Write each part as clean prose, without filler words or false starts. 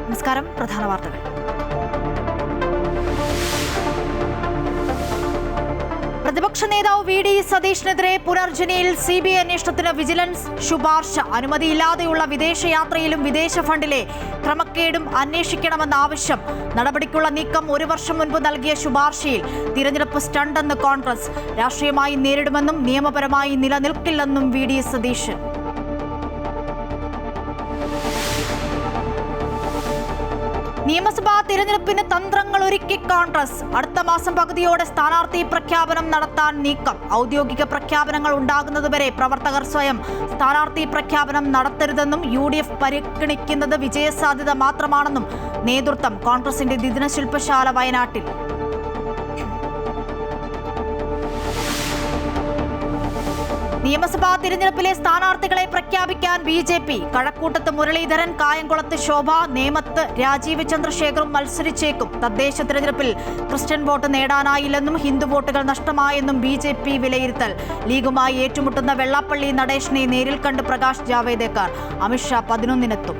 നമസ്കാരം. പ്രധാന വാർത്തകൾ. പ്രതിപക്ഷ നേതാവ് വി.ഡി. സതീഷിനെതിരെ പുനർജനിയിൽ CBI അന്വേഷണത്തിന് വിജിലൻസ് ശുപാർശ. അനുമതിയില്ലാതെയുള്ള വിദേശയാത്രയിലും വിദേശ ഫണ്ടിലെ ക്രമക്കേടും അന്വേഷിക്കണമെന്ന ആവശ്യം. നടപടിക്കുള്ള നീക്കം 1 വർഷം മുൻപ് നൽകിയ ശുപാർശയിൽ തിരഞ്ഞെടുപ്പ് സ്റ്റണ്ടെന്ന് കോൺഗ്രസ്. രാഷ്ട്രീയമായി നേരിടുമെന്നും നിയമപരമായി നിലനിൽക്കില്ലെന്നും വി.ഡി. സതീഷ്. നിയമസഭാ തിരഞ്ഞെടുപ്പിന് തന്ത്രങ്ങൾ ഒരുക്കി കോൺഗ്രസ്. അടുത്ത മാസം പകുതിയോടെ സ്ഥാനാർത്ഥി പ്രഖ്യാപനം നടത്താൻ നീക്കം. ഔദ്യോഗിക പ്രഖ്യാപനങ്ങൾ ഉണ്ടാകുന്നതുവരെ പ്രവർത്തകർ സ്വയം സ്ഥാനാർത്ഥി പ്രഖ്യാപനം നടത്തരുതെന്നും UDF പരിഗണിക്കുന്നത് വിജയസാധ്യത മാത്രമാണെന്നും നേതൃത്വം. കോൺഗ്രസിന്റെ ദ്വിദിന ശില്പശാല വയനാട്ടിൽ. നിയമസഭാ തിരഞ്ഞെടുപ്പിലെ സ്ഥാനാർത്ഥികളെ പ്രഖ്യാപിക്കാൻ BJP. കഴക്കൂട്ടത്ത് മുരളീധരൻ, കായംകുളത്ത് ശോഭ, നേമത്ത് രാജീവ് ചന്ദ്രശേഖറും മത്സരിച്ചേക്കും. തദ്ദേശ തിരഞ്ഞെടുപ്പിൽ ക്രിസ്ത്യൻ വോട്ട് നേടാനായില്ലെന്നും ഹിന്ദു വോട്ടുകൾ നഷ്ടമായെന്നും BJP വിലയിരുത്തൽ. ലീഗുമായി ഏറ്റുമുട്ടുന്ന വെള്ളാപ്പള്ളി നടേശനെ നേരിൽ കണ്ട് പ്രകാശ് ജാവേദ്കർ. അമിത്ഷാ 11-നെത്തും.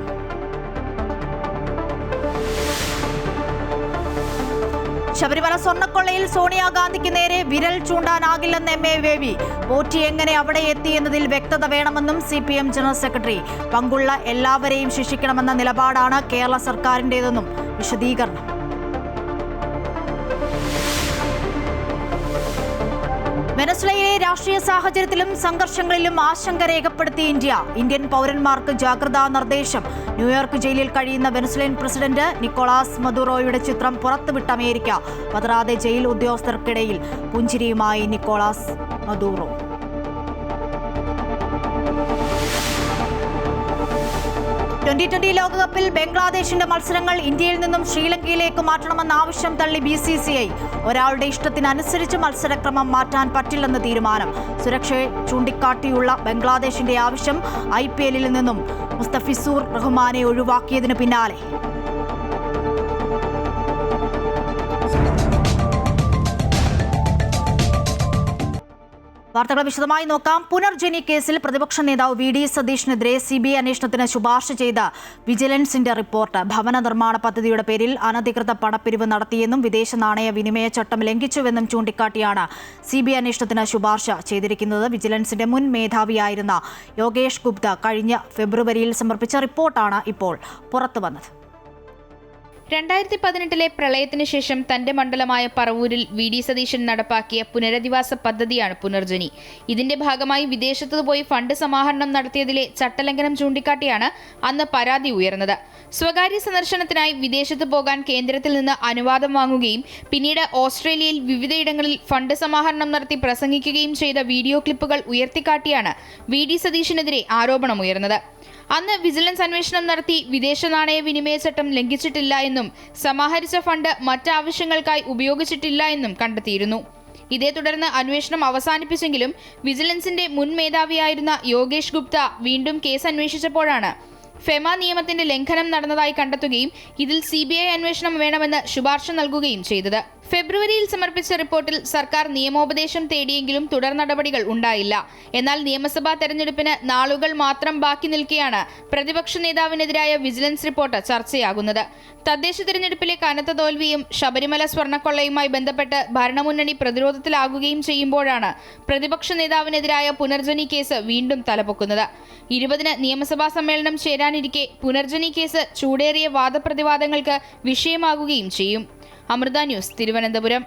ശബരിമല സ്വർണ്ണക്കൊള്ളയിൽ സോണിയാഗാന്ധിക്ക് നേരെ വിരൽ ചൂണ്ടാനാകില്ലെന്ന് MA ബേബി. പോറ്റി എങ്ങനെ അവിടെ എത്തിയെന്നതിൽ വ്യക്തത വേണമെന്നും CPM ജനറൽ സെക്രട്ടറി. പങ്കുള്ള എല്ലാവരെയും ശിക്ഷിക്കണമെന്ന നിലപാടാണ് കേരള സർക്കാരിന്റേതെന്നും വിശദീകരണം. വെനസ്വേലയിലെ രാഷ്ട്രീയ സാഹചര്യത്തിലും സംഘർഷങ്ങളിലും ആശങ്ക രേഖപ്പെടുത്തി ഇന്ത്യ. ഇന്ത്യൻ പൗരന്മാർക്ക് ജാഗ്രതാ നിർദ്ദേശം. ന്യൂയോർക്ക് ജയിലിൽ കഴിയുന്ന വെനസ്വേലൻ പ്രസിഡന്റ് നിക്കോളാസ് മദുറോയുടെ ചിത്രം പുറത്തുവിട്ട അമേരിക്ക. പതറാതെ ജയിൽ ഉദ്യോഗസ്ഥർക്കിടയിൽ പുഞ്ചിരിയുമായി നിക്കോളാസ് മദുറോ. T20 ലോകകപ്പിൽ ബംഗ്ലാദേശിന്റെ മത്സരങ്ങൾ ഇന്ത്യയിൽ നിന്നും ശ്രീലങ്കയിലേക്ക് മാറ്റണമെന്ന ആവശ്യം തള്ളി BCCI. ഒരാളുടെ ഇഷ്ടത്തിനനുസരിച്ച് മത്സരക്രമം മാറ്റാൻ പറ്റില്ലെന്ന് തീരുമാനം. സുരക്ഷയെ ചൂണ്ടിക്കാട്ടിയുള്ള ബംഗ്ലാദേശിന്റെ ആവശ്യം IPL-ൽ നിന്നും മുസ്തഫിസുർ റഹ്മാനെ ഒഴിവാക്കിയതിനു പിന്നാലെ. വാർത്തകൾ വിശദമായി നോക്കാം. പുനർജനി കേസിൽ പ്രതിപക്ഷ നേതാവ് വി.ഡി. സതീഷിനെതിരെ CBI അന്വേഷണത്തിന് ശുപാർശ ചെയ്ത വിജിലൻസിന്റെ റിപ്പോർട്ട്. ഭവന നിർമ്മാണ പദ്ധതിയുടെ പേരിൽ അനധികൃത പണപ്പിരിവ് നടത്തിയെന്നും വിദേശ നാണയ വിനിമയ ചട്ടം ലംഘിച്ചുവെന്നും ചൂണ്ടിക്കാട്ടിയാണ് CBI അന്വേഷണത്തിന് ശുപാർശ ചെയ്തിരിക്കുന്നത്. വിജിലൻസിന്റെ മുൻ മേധാവിയായിരുന്ന യോഗേഷ് ഗുപ്ത കഴിഞ്ഞ ഫെബ്രുവരിയിൽ സമർപ്പിച്ച റിപ്പോർട്ടാണ് ഇപ്പോൾ പുറത്തുവന്നത്. 2018 പ്രളയത്തിന് ശേഷം തന്റെ മണ്ഡലമായ പറവൂരിൽ വി.ഡി. സതീശൻ നടപ്പാക്കിയ പുനരധിവാസ പദ്ധതിയാണ് പുനർജനി. ഇതിന്റെ ഭാഗമായി വിദേശത്ത് പോയി ഫണ്ട് സമാഹരണം നടത്തിയതിലെ ചട്ടലംഘനം ചൂണ്ടിക്കാട്ടിയാണ് അന്ന് പരാതി ഉയർന്നത്. സ്വകാര്യ സന്ദർശനത്തിനായി വിദേശത്ത് പോകാൻ കേന്ദ്രത്തിൽ നിന്ന് അനുവാദം വാങ്ങുകയും പിന്നീട് ഓസ്ട്രേലിയയിൽ വിവിധയിടങ്ങളിൽ ഫണ്ട് സമാഹരണം നടത്തി പ്രസംഗിക്കുകയും ചെയ്ത വീഡിയോ ക്ലിപ്പുകൾ ഉയർത്തിക്കാട്ടിയാണ് വി.ഡി. സതീശനെതിരെ ആരോപണമുയർന്നത്. അന്ന് വിജിലൻസ് അന്വേഷണം നടത്തി വിദേശ നാണയ വിനിമയ ചട്ടം ലംഘിച്ചിട്ടില്ല എന്നും സമാഹരിച്ച ഫണ്ട് മറ്റാവശ്യങ്ങൾക്കായി ഉപയോഗിച്ചിട്ടില്ല എന്നും കണ്ടെത്തിയിരുന്നു. ഇതേ തുടർന്ന് അന്വേഷണം അവസാനിപ്പിച്ചെങ്കിലും വിജിലൻസിന്റെ മുൻ മേധാവിയായിരുന്ന യോഗേഷ് ഗുപ്ത വീണ്ടും കേസ് അന്വേഷിച്ചപ്പോഴാണ് ഫെമ നിയമത്തിന്റെ ലംഘനം നടന്നതായി കണ്ടെത്തുകയും ഇതിൽ CBI അന്വേഷണം വേണമെന്ന് ശുപാർശ നൽകുകയും ചെയ്തത്. ഫെബ്രുവരിയിൽ സമർപ്പിച്ച റിപ്പോർട്ടിൽ സർക്കാർ നിയമോപദേശം തേടിയെങ്കിലും തുടർ നടപടികൾ ഉണ്ടായില്ല. എന്നാൽ നിയമസഭാ തെരഞ്ഞെടുപ്പിന് നാളുകൾ മാത്രം ബാക്കി നിൽക്കെയാണ് പ്രതിപക്ഷ നേതാവിനെതിരായ വിജിലൻസ് റിപ്പോർട്ട് ചർച്ചയാകുന്നത്. തദ്ദേശ തിരഞ്ഞെടുപ്പിലെ കനത്ത തോൽവിയും ശബരിമല സ്വർണ്ണക്കൊള്ളയുമായി ബന്ധപ്പെട്ട് ഭരണമുന്നണി പ്രതിരോധത്തിലാകുകയും ചെയ്യുമ്പോഴാണ് പ്രതിപക്ഷ നേതാവിനെതിരായ പുനർജനി കേസ് വീണ്ടും തലപൊക്കുന്നത്. 20-ന് നിയമസഭാ സമ്മേളനം ചേരാനിരിക്കെ പുനർജനി കേസ് ചൂടേറിയ വാദപ്രതിവാദങ്ങൾക്ക് വിഷയമാകുകയും ചെയ്യും. അമൃത ന്യൂസ്, തിരുവനന്തപുരം.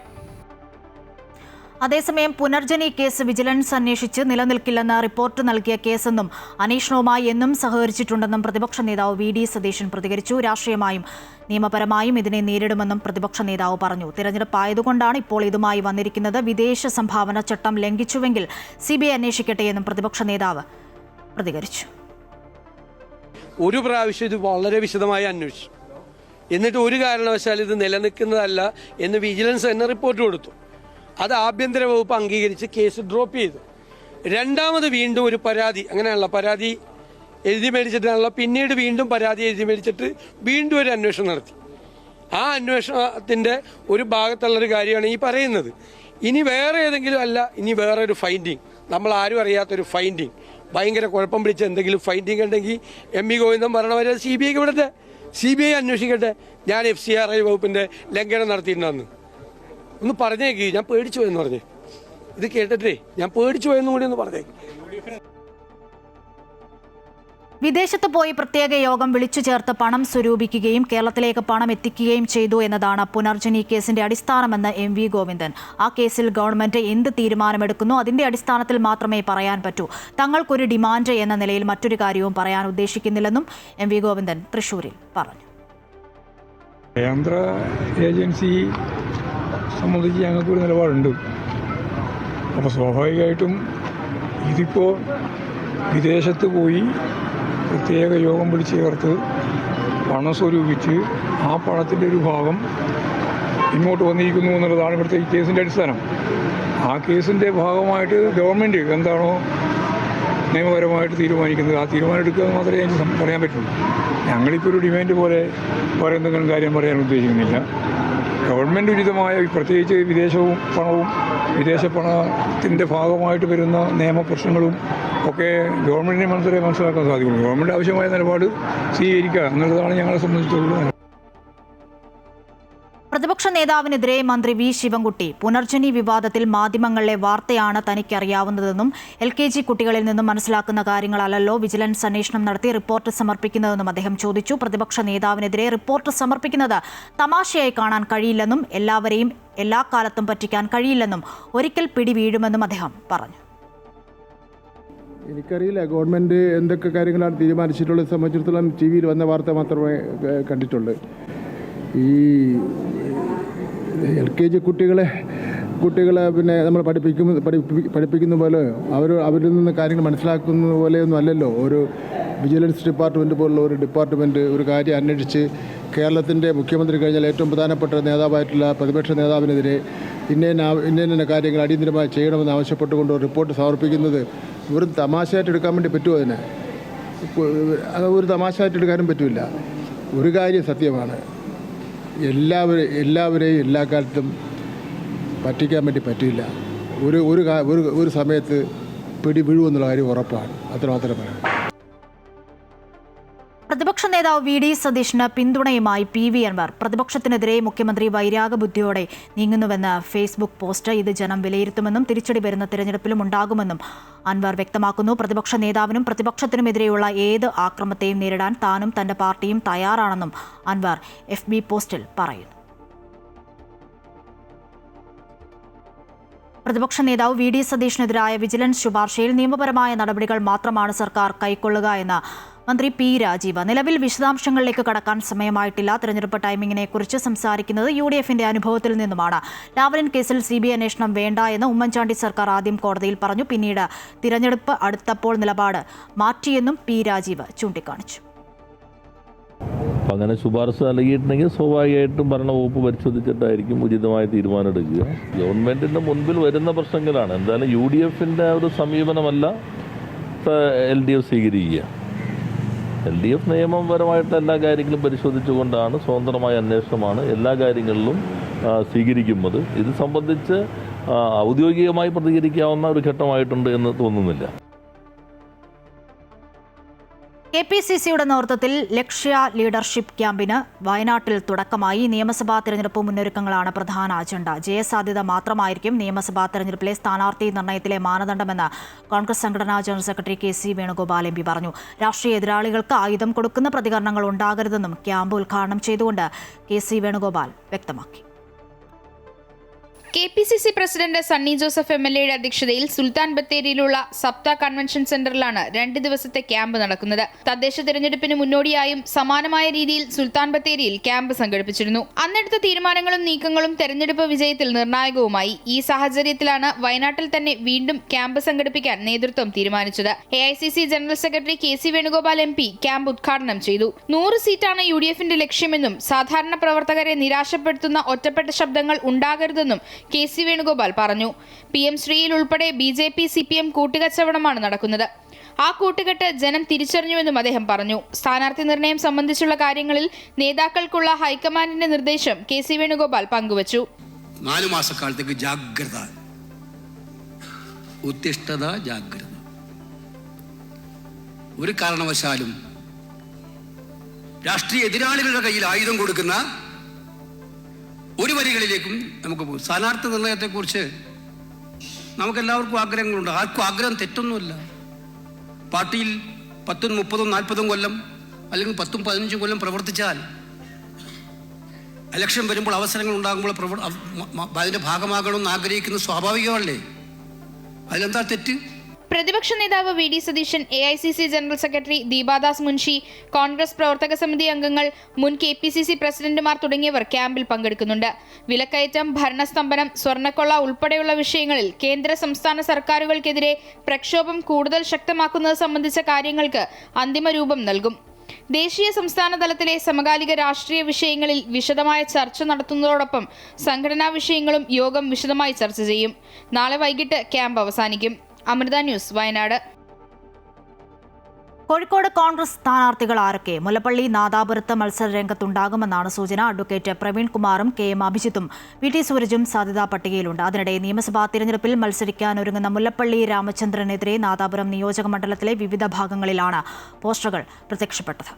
അതേസമയം പുനർജനി കേസ് വിജിലൻസ് അന്വേഷിച്ച് നിലനിൽക്കില്ലെന്ന് റിപ്പോർട്ട് നൽകിയ കേസെന്നും അന്വേഷണവുമായി എന്നും സഹകരിച്ചിട്ടുണ്ടെന്നും പ്രതിപക്ഷ നേതാവ് വി.ഡി. സതീശൻ പ്രതികരിച്ചു. രാഷ്ട്രീയമായും നിയമപരമായും ഇതിനെ നേരിടുമെന്നും പ്രതിപക്ഷ നേതാവ് പറഞ്ഞു. തിരഞ്ഞെടുപ്പായതുകൊണ്ടാണ് ഇപ്പോൾ ഇതുമായി വന്നിരിക്കുന്നത്. വിദേശ സംഭാവന ചട്ടം ലംഘിച്ചുവെങ്കിൽ CBI അന്വേഷിക്കട്ടെയെന്നും പ്രതിപക്ഷ നേതാവ് പ്രതികരിച്ചു. ഒരു പ്രാവശ്യം ഇത് വളരെ വിശദമായി അന്വേഷിച്ചു. എന്നിട്ട് ഒരു കാരണവശാൽ ഇത് നിലനിൽക്കുന്നതല്ല എന്ന് വിജിലൻസ് തന്നെ റിപ്പോർട്ട് കൊടുത്തു. അത് ആഭ്യന്തര വകുപ്പ് അംഗീകരിച്ച് കേസ് ഡ്രോപ്പ് ചെയ്തു. രണ്ടാമത് വീണ്ടും ഒരു പരാതി, അങ്ങനെയാണല്ലോ, പരാതി എഴുതി മേടിച്ചിട്ടാണല്ലോ, പിന്നീട് വീണ്ടും പരാതി എഴുതി മേടിച്ചിട്ട് വീണ്ടും ഒരു അന്വേഷണം നടത്തി. ആ അന്വേഷണത്തിൻ്റെ ഒരു ഭാഗത്തുള്ളൊരു കാര്യമാണ് ഈ പറയുന്നത്. ഇനി വേറെ ഏതെങ്കിലും അല്ല, ഇനി വേറെ ഒരു ഫൈൻഡിങ്, നമ്മൾ ആരും അറിയാത്തൊരു ഫൈൻഡിങ്, ഭയങ്കര കുഴപ്പം പിടിച്ച എന്തെങ്കിലും ഫൈൻഡിങ് ഉണ്ടെങ്കിൽ എം വി ഗോവിന്ദൻ പറഞ്ഞവരെ CBIക്ക് വിടട്ടെ. CBI അന്വേഷിക്കട്ടെ ഞാൻ FCRI വകുപ്പിൻ്റെ ലംഘനം നടത്തിയിട്ടുണ്ടെന്ന്. ഒന്ന് പറഞ്ഞേക്ക്, ഞാൻ പേടിച്ചു പോയെന്ന് പറഞ്ഞേ. ഇത് കേട്ടിട്ടേ ഞാൻ പേടിച്ചു പോയെന്നും കൂടി ഒന്ന് പറഞ്ഞേക്ക്. വിദേശത്ത് പോയി പ്രത്യേക യോഗം വിളിച്ചു ചേർത്ത് പണം സ്വരൂപിക്കുകയും കേരളത്തിലേക്ക് പണം എത്തിക്കുകയും ചെയ്തു എന്നതാണ് പുനർജനി കേസിന്റെ അടിസ്ഥാനമെന്ന് MV ഗോവിന്ദൻ. ആ കേസിൽ ഗവൺമെന്റ് എന്ത് തീരുമാനമെടുക്കുന്നു അതിന്റെ അടിസ്ഥാനത്തിൽ മാത്രമേ പറയാൻ പറ്റൂ. തങ്ങൾക്കൊരു ഡിമാൻഡ് എന്ന നിലയിൽ മറ്റൊരു കാര്യവും പറയാൻ ഉദ്ദേശിക്കുന്നില്ലെന്നും MV ഗോവിന്ദൻ തൃശൂരിൽ പറഞ്ഞു. കേന്ദ്ര ഏജൻസി സംബന്ധിച്ച് ഞങ്ങൾക്കൊരു നിലപാടുണ്ട്. അപ്പോൾ സ്വാഭാവികമായിട്ടും ഇതിപ്പോൾ വിദേശത്ത് പോയി പ്രത്യേക യോഗം വിളിച്ചു ചേർത്ത് പണം സ്വരൂപിച്ച് ആ പണത്തിൻ്റെ ഒരു ഭാഗം ഇങ്ങോട്ട് വന്നിരിക്കുന്നു എന്നുള്ളതാണ് ഇവിടുത്തെ ഈ കേസിൻ്റെ അടിസ്ഥാനം. ആ കേസിൻ്റെ ഭാഗമായിട്ട് ഗവൺമെൻറ് എന്താണോ നിയമപരമായിട്ട് തീരുമാനിക്കുന്നത് ആ തീരുമാനം എടുക്കുക എന്ന് മാത്രമേ എനിക്ക് പറയാൻ പറ്റുള്ളൂ. ഞങ്ങളിപ്പോൾ ഒരു ഡിമാൻഡ് പോലെ വേറെ എന്തെങ്കിലും കാര്യം പറയാൻ ഉദ്ദേശിക്കുന്നില്ല. ഗവൺമെൻറ് ഉചിതമായ പ്രത്യേകിച്ച് വിദേശ പണത്തിൻ്റെ ഭാഗമായിട്ട് വരുന്ന നിയമപ്രശ്നങ്ങളും ഒക്കെ ഗവൺമെൻറ്റിനെ മനസ്സിലാക്കാൻ സാധിക്കുള്ളൂ. ഗവൺമെൻറ് ആവശ്യമായ നിലപാട് സ്വീകരിക്കുക എന്നുള്ളതാണ് ഞങ്ങളെ സംബന്ധിച്ചിടത്തോളം. പ്രതിപക്ഷ നേതാവിനെതിരെ മന്ത്രി V ശിവൻകുട്ടി പുനർജനി വിവാദത്തിൽ മാധ്യമങ്ങളിലെ വാർത്തയാണ് തനിക്കറിയാവുന്നതെന്നും LKG കുട്ടികളിൽ നിന്നും മനസ്സിലാക്കുന്ന കാര്യങ്ങളല്ലല്ലോ വിജിലൻസ് അന്വേഷണം നടത്തി റിപ്പോർട്ട് സമർപ്പിക്കുന്നതെന്നും അദ്ദേഹം ചോദിച്ചു. പ്രതിപക്ഷ നേതാവിനെതിരെ റിപ്പോർട്ട് സമർപ്പിക്കുന്നത് തമാശയായി കാണാൻ കഴിയില്ലെന്നും എല്ലാവരെയും എല്ലാ കാലത്തും പറ്റിക്കാൻ കഴിയില്ലെന്നും ഒരിക്കൽ പിടി വീഴുമെന്നും അദ്ദേഹം പറഞ്ഞു. എനിക്കറിയില്ല ഗവൺമെൻറ് എന്തൊക്കെ കാര്യങ്ങളാണ് തീരുമാനിച്ചിട്ടുള്ളത് സംബന്ധിച്ചിടത്തോളം TV വന്ന വാർത്ത മാത്രമേ കണ്ടിട്ടുള്ളൂ. ഈ LKG കുട്ടികളെ പിന്നെ നമ്മൾ പഠിപ്പിക്കുന്ന പോലെ അവരിൽ നിന്ന് കാര്യങ്ങൾ മനസ്സിലാക്കുന്ന പോലെയൊന്നും അല്ലല്ലോ ഒരു വിജിലൻസ് ഡിപ്പാർട്ട്മെൻറ്റ് പോലുള്ള ഒരു ഡിപ്പാർട്ട്മെൻറ്റ് ഒരു കാര്യം അന്വേഷിച്ച് കേരളത്തിൻ്റെ മുഖ്യമന്ത്രി കഴിഞ്ഞാൽ ഏറ്റവും പ്രധാനപ്പെട്ട നേതാവായിട്ടുള്ള പ്രതിപക്ഷ നേതാവിനെതിരെ ഇന്ന കാര്യങ്ങൾ അടിയന്തരമായി ചെയ്യണമെന്ന് ആവശ്യപ്പെട്ടുകൊണ്ട് റിപ്പോർട്ട് സമർപ്പിക്കുന്നത് വെറും തമാശയായിട്ട് എടുക്കാൻ വേണ്ടി പറ്റുമോ? അതിനെ ഒരു തമാശയായിട്ട് എടുക്കാനും പറ്റില്ല. ഒരു കാര്യം സത്യമാണ്, എല്ലാവരെയും എല്ലാ കാലത്തും പറ്റിക്കാൻ വേണ്ടി പറ്റില്ല. ഒരു സമയത്ത് പിടി വീഴുമെന്നുള്ള കാര്യം ഉറപ്പാണ്. അത്രമാത്രം പറയാം. പ്രതിപക്ഷ നേതാവ് VD സതീഷിന് പിന്തുണയുമായി PV അൻവർ. പ്രതിപക്ഷത്തിനെതിരെ മുഖ്യമന്ത്രി വൈരാഗബുദ്ധിയോടെ നീങ്ങുന്നുവെന്ന് ഫേസ്ബുക്ക് പോസ്റ്റ്. ഇത് ജനം വിലയിരുത്തുമെന്നും തിരിച്ചടി വരുന്ന തിരഞ്ഞെടുപ്പിലും ഉണ്ടാകുമെന്നും അൻവർ വ്യക്തമാക്കുന്നു. പ്രതിപക്ഷ നേതാവിനും പ്രതിപക്ഷത്തിനുമെതിരെയുള്ള ഏത് ആക്രമണത്തെയും നേരിടാൻ താനും തന്റെ പാർട്ടിയും തയ്യാറാണെന്നും അൻവർ FB പോസ്റ്റിൽ പറയുന്നു. പ്രതിപക്ഷ നേതാവ് VD സതീഷിനെതിരായ വിജിലൻസ് ശുപാർശയിൽ നിയമപരമായ നടപടികൾ മാത്രമാണ് സർക്കാർ കൈക്കൊള്ളുക എന്ന് മന്ത്രി P രാജീവ്. നിലവിൽ വിശദാംശങ്ങളിലേക്ക് കടക്കാൻ സമയമായിട്ടില്ല. തെരഞ്ഞെടുപ്പ് ടൈമിങ്ങിനെക്കുറിച്ച് സംസാരിക്കുന്നത് UDFന്റെ അനുഭവത്തിൽ നിന്നുമാണ്. ലാവ്ലിൻ കേസിൽ CBI അന്വേഷണം വേണ്ട എന്ന് ഉമ്മൻചാണ്ടി സർക്കാർ ആദ്യം കോടതിയിൽ പറഞ്ഞു. പിന്നീട് തിരഞ്ഞെടുപ്പ് അടുത്തപ്പോൾ നിലപാട് മാറ്റിയെന്നും P രാജീവ് ചൂണ്ടിക്കാണിച്ചു. അങ്ങനെ ശുപാർശ നൽകിയിട്ടുണ്ടെങ്കിൽ സ്വാഭാവികമായിട്ടും ഭരണവകുപ്പ് പരിശോധിച്ചിട്ടായിരിക്കും ഉചിതമായ തീരുമാനം എടുക്കുക. ഗവൺമെൻറ്റിൻ്റെ മുൻപിൽ വരുന്ന പ്രശ്നങ്ങളാണ്. എന്തായാലും UDFന്റെ ഒരു സമീപനമല്ല LDF സ്വീകരിക്കുക. LDF നിയമപരമായിട്ട് എല്ലാ കാര്യങ്ങളും പരിശോധിച്ചുകൊണ്ടാണ് സ്വതന്ത്രമായ അന്വേഷണമാണ് എല്ലാ കാര്യങ്ങളിലും സ്വീകരിക്കുന്നത്. ഇത് സംബന്ധിച്ച് ഔദ്യോഗികമായി പ്രതികരിക്കാവുന്ന ഒരു ഘട്ടമായിട്ടുണ്ട് എന്ന് തോന്നുന്നില്ല. KPCCയുടെ നേതൃത്വത്തിൽ ലക്ഷ്യ ലീഡർഷിപ്പ് ക്യാമ്പിന് വയനാട്ടിൽ തുടക്കമായി. നിയമസഭാ തെരഞ്ഞെടുപ്പ് മുന്നൊരുക്കങ്ങളാണ് പ്രധാന അജണ്ട. ജയസാധ്യത മാത്രമായിരിക്കും നിയമസഭാ തെരഞ്ഞെടുപ്പിലെ സ്ഥാനാർത്ഥി നിർണയത്തിലെ മാനദണ്ഡമെന്ന് കോൺഗ്രസ് സംഘടനാ general secretary KC Venugopal MP പറഞ്ഞു. രാഷ്ട്രീയ എതിരാളികൾക്ക് ആയുധം കൊടുക്കുന്ന പ്രതികരണങ്ങൾ ഉണ്ടാകരുതെന്നും ക്യാമ്പ് ഉദ്ഘാടനം ചെയ്തുകൊണ്ട് KC വേണുഗോപാൽ വ്യക്തമാക്കി. KPCC പ്രസിഡന്റ് സണ്ണി ജോസഫ് MLAയുടെ അധ്യക്ഷതയിൽ സുൽത്താൻ ബത്തേരിയിലുള്ള സപ്ത കൺവെൻഷൻ സെന്ററിലാണ് 2 ദിവസത്തെ ക്യാമ്പ് നടക്കുന്നത്. തദ്ദേശ തെരഞ്ഞെടുപ്പിന് മുന്നോടിയായും സമാനമായ രീതിയിൽ സുൽത്താൻ ബത്തേരിയിൽ ക്യാമ്പ് സംഘടിപ്പിച്ചിരുന്നു. അന്നെടുത്ത തീരുമാനങ്ങളും നീക്കങ്ങളും തെരഞ്ഞെടുപ്പ് വിജയത്തിൽ നിർണായകവുമായി. ഈ സാഹചര്യത്തിലാണ് വയനാട്ടിൽ തന്നെ വീണ്ടും ക്യാമ്പ് സംഘടിപ്പിക്കാൻ നേതൃത്വം തീരുമാനിച്ചത്. AICC general secretary KC Venugopal MP camp ഉദ്ഘാടനം ചെയ്തു. 100 സീറ്റാണ് UDFന്റെ ലക്ഷ്യമെന്നും സാധാരണ പ്രവർത്തകരെ നിരാശപ്പെടുത്തുന്ന ഒറ്റപ്പെട്ട ശബ്ദങ്ങൾ ഉണ്ടാകരുതെന്നും KC വേണുഗോപാൽ പറഞ്ഞു. PM ശ്രീയിൽ ഉൾപ്പെടെ BJP CPM കൂട്ടുകച്ചവടമാണ് നടക്കുന്നത്. ആ കൂട്ടുകെട്ട് ജനം തിരിച്ചറിഞ്ഞുവെന്നും അദ്ദേഹം പറഞ്ഞു. സ്ഥാനാർത്ഥി നിർണയം സംബന്ധിച്ചുള്ള കാര്യങ്ങളിൽ നേതാക്കൾക്കുള്ള ഹൈക്കമാൻഡിന്റെ നിർദ്ദേശം KC വേണുഗോപാൽ പങ്കുവച്ചു. 4 മാസക്കാലത്തേക്ക് ജാഗ്രത, ഉത്തിഷ്ഠത, ജാഗ്രത. ഒരു കാരണവശാലും രാഷ്ട്രീയ എതിരാളികളുടെ കയ്യിൽ ആയുധം കൊടുക്കുന്ന ഒരു വരികളിലേക്കും നമുക്ക് പോകും. സ്ഥാനാർത്ഥി നിർണയത്തെക്കുറിച്ച് നമുക്കെല്ലാവർക്കും ആഗ്രഹങ്ങളുണ്ട്. ആർക്കും ആഗ്രഹം തെറ്റൊന്നുമില്ല. പാർട്ടിയിൽ 10, 30, 40 കൊല്ലം അല്ലെങ്കിൽ 10, 15 കൊല്ലം പ്രവർത്തിച്ചാൽ ഇലക്ഷൻ വരുമ്പോൾ അവസരങ്ങൾ ഉണ്ടാകുമ്പോൾ അതിൻ്റെ ഭാഗമാകണമെന്ന് ആഗ്രഹിക്കുന്നത് സ്വാഭാവികമല്ലേ? അതിലെന്താ തെറ്റ്? പ്രതിപക്ഷ നേതാവ് V D Satheesan, AICC general secretary Deepa Das Munshi, Congress പ്രവർത്തക സമിതി അംഗങ്ങൾ, മുൻ KPCC പ്രസിഡന്റുമാർ തുടങ്ങിയവർ ക്യാമ്പിൽ പങ്കെടുക്കുന്നുണ്ട്. വിലക്കയറ്റം, ഭരണസ്തംഭനം, സ്വർണ്ണക്കൊള്ള ഉൾപ്പെടെയുള്ള വിഷയങ്ങളിൽ കേന്ദ്ര സംസ്ഥാന സർക്കാരുകൾക്കെതിരെ പ്രക്ഷോഭം കൂടുതൽ ശക്തമാക്കുന്നത് സംബന്ധിച്ച കാര്യങ്ങൾക്ക് അന്തിമ രൂപം നൽകും. ദേശീയ സംസ്ഥാന തലത്തിലെ സമകാലിക രാഷ്ട്രീയ വിഷയങ്ങളിൽ വിശദമായ ചർച്ച നടത്തുന്നതോടൊപ്പം സംഘടനാ വിഷയങ്ങളും യോഗം വിശദമായി ചർച്ച ചെയ്യും. നാളെ വൈകിട്ട് ക്യാമ്പ് അവസാനിക്കും. അമൃത ന്യൂസ്, വയനാട്. കോഴിക്കോട് കോൺഗ്രസ് സ്ഥാനാർത്ഥികൾ ആരൊക്കെ? മുല്ലപ്പള്ളി നാദാപുരത്ത് മത്സര രംഗത്തുണ്ടാകുമെന്നാണ് സൂചന. അഡ്വക്കേറ്റ് പ്രവീൺ കുമാറും KM അഭിജിത്തും VT സൂരജും സാധ്യതാ പട്ടികയിലുണ്ട്. അതിനിടെ നിയമസഭാ തിരഞ്ഞെടുപ്പിൽ മത്സരിക്കാനൊരുങ്ങുന്ന മുല്ലപ്പള്ളി രാമചന്ദ്രനെതിരെ നാദാപുരം നിയോജക മണ്ഡലത്തിലെ വിവിധ ഭാഗങ്ങളിലാണ് പോസ്റ്ററുകൾ പ്രത്യക്ഷപ്പെട്ടത്.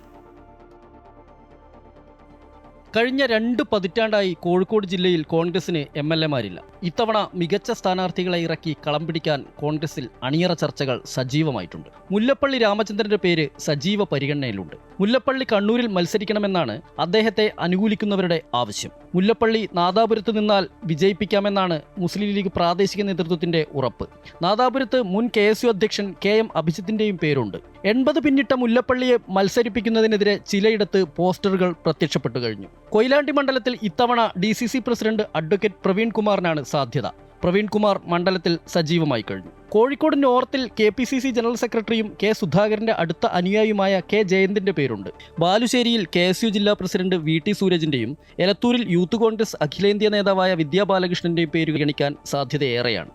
കഴിഞ്ഞ 2 പതിറ്റാണ്ടായി കോഴിക്കോട് ജില്ലയിൽ കോൺഗ്രസിന് MLA-മാരില്ല. ഇത്തവണ മികച്ച സ്ഥാനാർത്ഥികളെ ഇറക്കി കളം പിടിക്കാൻ കോൺഗ്രസിൽ അണിയറ ചർച്ചകൾ സജീവമായിട്ടുണ്ട്. മുല്ലപ്പള്ളി രാമചന്ദ്രന്റെ പേര് സജീവ പരിഗണനയിലുണ്ട്. മുല്ലപ്പള്ളി കണ്ണൂരിൽ മത്സരിക്കണമെന്നാണ് അദ്ദേഹത്തെ അനുകൂലിക്കുന്നവരുടെ ആവശ്യം. മുല്ലപ്പള്ളി നാദാപുരത്ത് നിന്നാൽ വിജയിപ്പിക്കാമെന്നാണ് മുസ്ലിം ലീഗ് പ്രാദേശിക നേതൃത്വത്തിന്റെ ഉറപ്പ്. നാദാപുരത്ത് മുൻ KSU അധ്യക്ഷൻ KM അഭിജിത്തിന്റെയും പേരുണ്ട്. 80 പിന്നിട്ട മുല്ലപ്പള്ളിയെ മത്സരിപ്പിക്കുന്നതിനെതിരെ ചിലയിടത്ത് പോസ്റ്ററുകൾ പ്രത്യക്ഷപ്പെട്ടു കഴിഞ്ഞു. കൊയിലാണ്ടി മണ്ഡലത്തിൽ ഇത്തവണ DCC പ്രസിഡന്റ് അഡ്വക്കേറ്റ് പ്രവീൺ കുമാറിനാണ് സാധ്യത. പ്രവീൺ കുമാർ മണ്ഡലത്തിൽ സജീവമായി കഴിഞ്ഞു. കോഴിക്കോട് നോർത്തിൽ KPCC ജനറൽ സെക്രട്ടറിയും K സുധാകരന്റെ അടുത്ത അനുയായിയുമായ K ജയന്തിന്റെ പേരുണ്ട്. ബാലുശ്ശേരിയിൽ KSU ജില്ലാ പ്രസിഡന്റ് VT സൂരജിന്റെയും എലത്തൂരിൽ യൂത്ത് കോൺഗ്രസ് അഖിലേന്ത്യാ നേതാവായ വിദ്യാ ബാലകൃഷ്ണന്റെയും പേര് ഗണിക്കാൻ സാധ്യതയേറെയാണ്.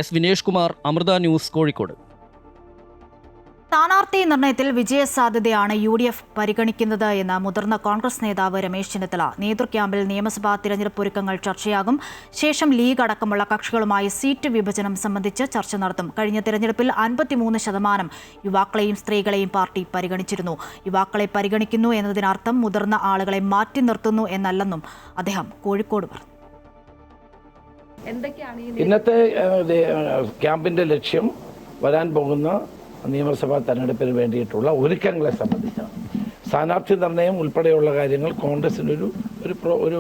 S Vinesh Kumar, Amrita news, Kozhikode. സ്ഥാനാർത്ഥി നിർണയത്തിൽ വിജയസാധ്യതയാണ് UDF പരിഗണിക്കുന്നത് എന്ന് മുതിർന്ന കോൺഗ്രസ് നേതാവ് രമേശ് ചെന്നിത്തല. നേതൃക്യാമ്പിൽ നിയമസഭാ തിരഞ്ഞെടുപ്പ് ഒരുക്കങ്ങൾ ചർച്ചയാകും. ശേഷം ലീഗ് അടക്കമുള്ള കക്ഷികളുമായി സീറ്റ് വിഭജനം സംബന്ധിച്ച് ചർച്ച നടത്തും. കഴിഞ്ഞ തിരഞ്ഞെടുപ്പിൽ 53% യുവാക്കളെയും സ്ത്രീകളെയും പാർട്ടി പരിഗണിച്ചിരുന്നു. യുവാക്കളെ പരിഗണിക്കുന്നു എന്നതിനർത്ഥം മുതിർന്ന ആളുകളെ മാറ്റി നിർത്തുന്നു എന്നല്ലെന്നും അദ്ദേഹം കോഴിക്കോട് പറഞ്ഞു. ഇന്നത്തെ ക്യാമ്പിന്റെ ലക്ഷ്യം വരാൻ പോകുന്ന നിയമസഭാ തെരഞ്ഞെടുപ്പിന് വേണ്ടിയിട്ടുള്ള ഒരുക്കങ്ങളെ സംബന്ധിച്ചാണ്. സ്ഥാനാർത്ഥി നിർണയം ഉൾപ്പെടെയുള്ള കാര്യങ്ങൾ കോൺഗ്രസിനൊരു ഒരു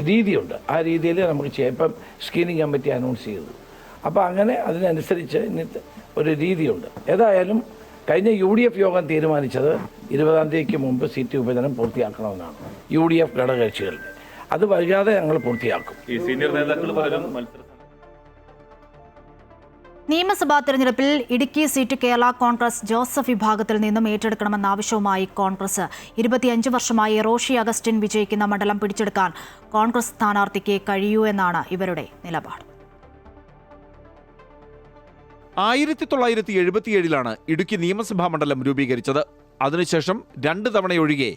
രീതിയുണ്ട്. ആ രീതിയിൽ നമുക്ക് ചെയ്യാം. ഇപ്പം സ്ക്രീനിങ് കമ്മിറ്റി അനൗൺസ് ചെയ്തു. അപ്പോൾ അങ്ങനെ അതിനനുസരിച്ച് ഇന്നത്തെ ഒരു രീതിയുണ്ട്. ഏതായാലും കഴിഞ്ഞ UDF യോഗം തീരുമാനിച്ചത് 20-ാം തീയതിക്ക് മുമ്പ് സീറ്റ് വിഭജനം പൂർത്തിയാക്കണമെന്നാണ്. UDF ഘടകകക്ഷികളുടെ അത് വൈകാതെ ഞങ്ങൾ പൂർത്തിയാക്കും. നിയമസഭാ തെരഞ്ഞെടുപ്പിൽ ഇടുക്കി സീറ്റ് കേരള കോൺഗ്രസ് ജോസഫ് വിഭാഗത്തിൽ നിന്നും ഏറ്റെടുക്കണമെന്ന ആവശ്യവുമായി കോൺഗ്രസ്. 25 വർഷമായി റോഷി അഗസ്റ്റിൻ വിജയിക്കുന്ന മണ്ഡലം പിടിച്ചെടുക്കാൻ കോൺഗ്രസ് സ്ഥാനാർത്ഥിക്ക് കഴിയൂ എന്നാണ് ഇവരുടെ നിലപാട്. 1977 ഇടുക്കി നിയമസഭാ മണ്ഡലം രൂപീകരിച്ചത്. അതിനുശേഷം 2 തവണയൊഴികെ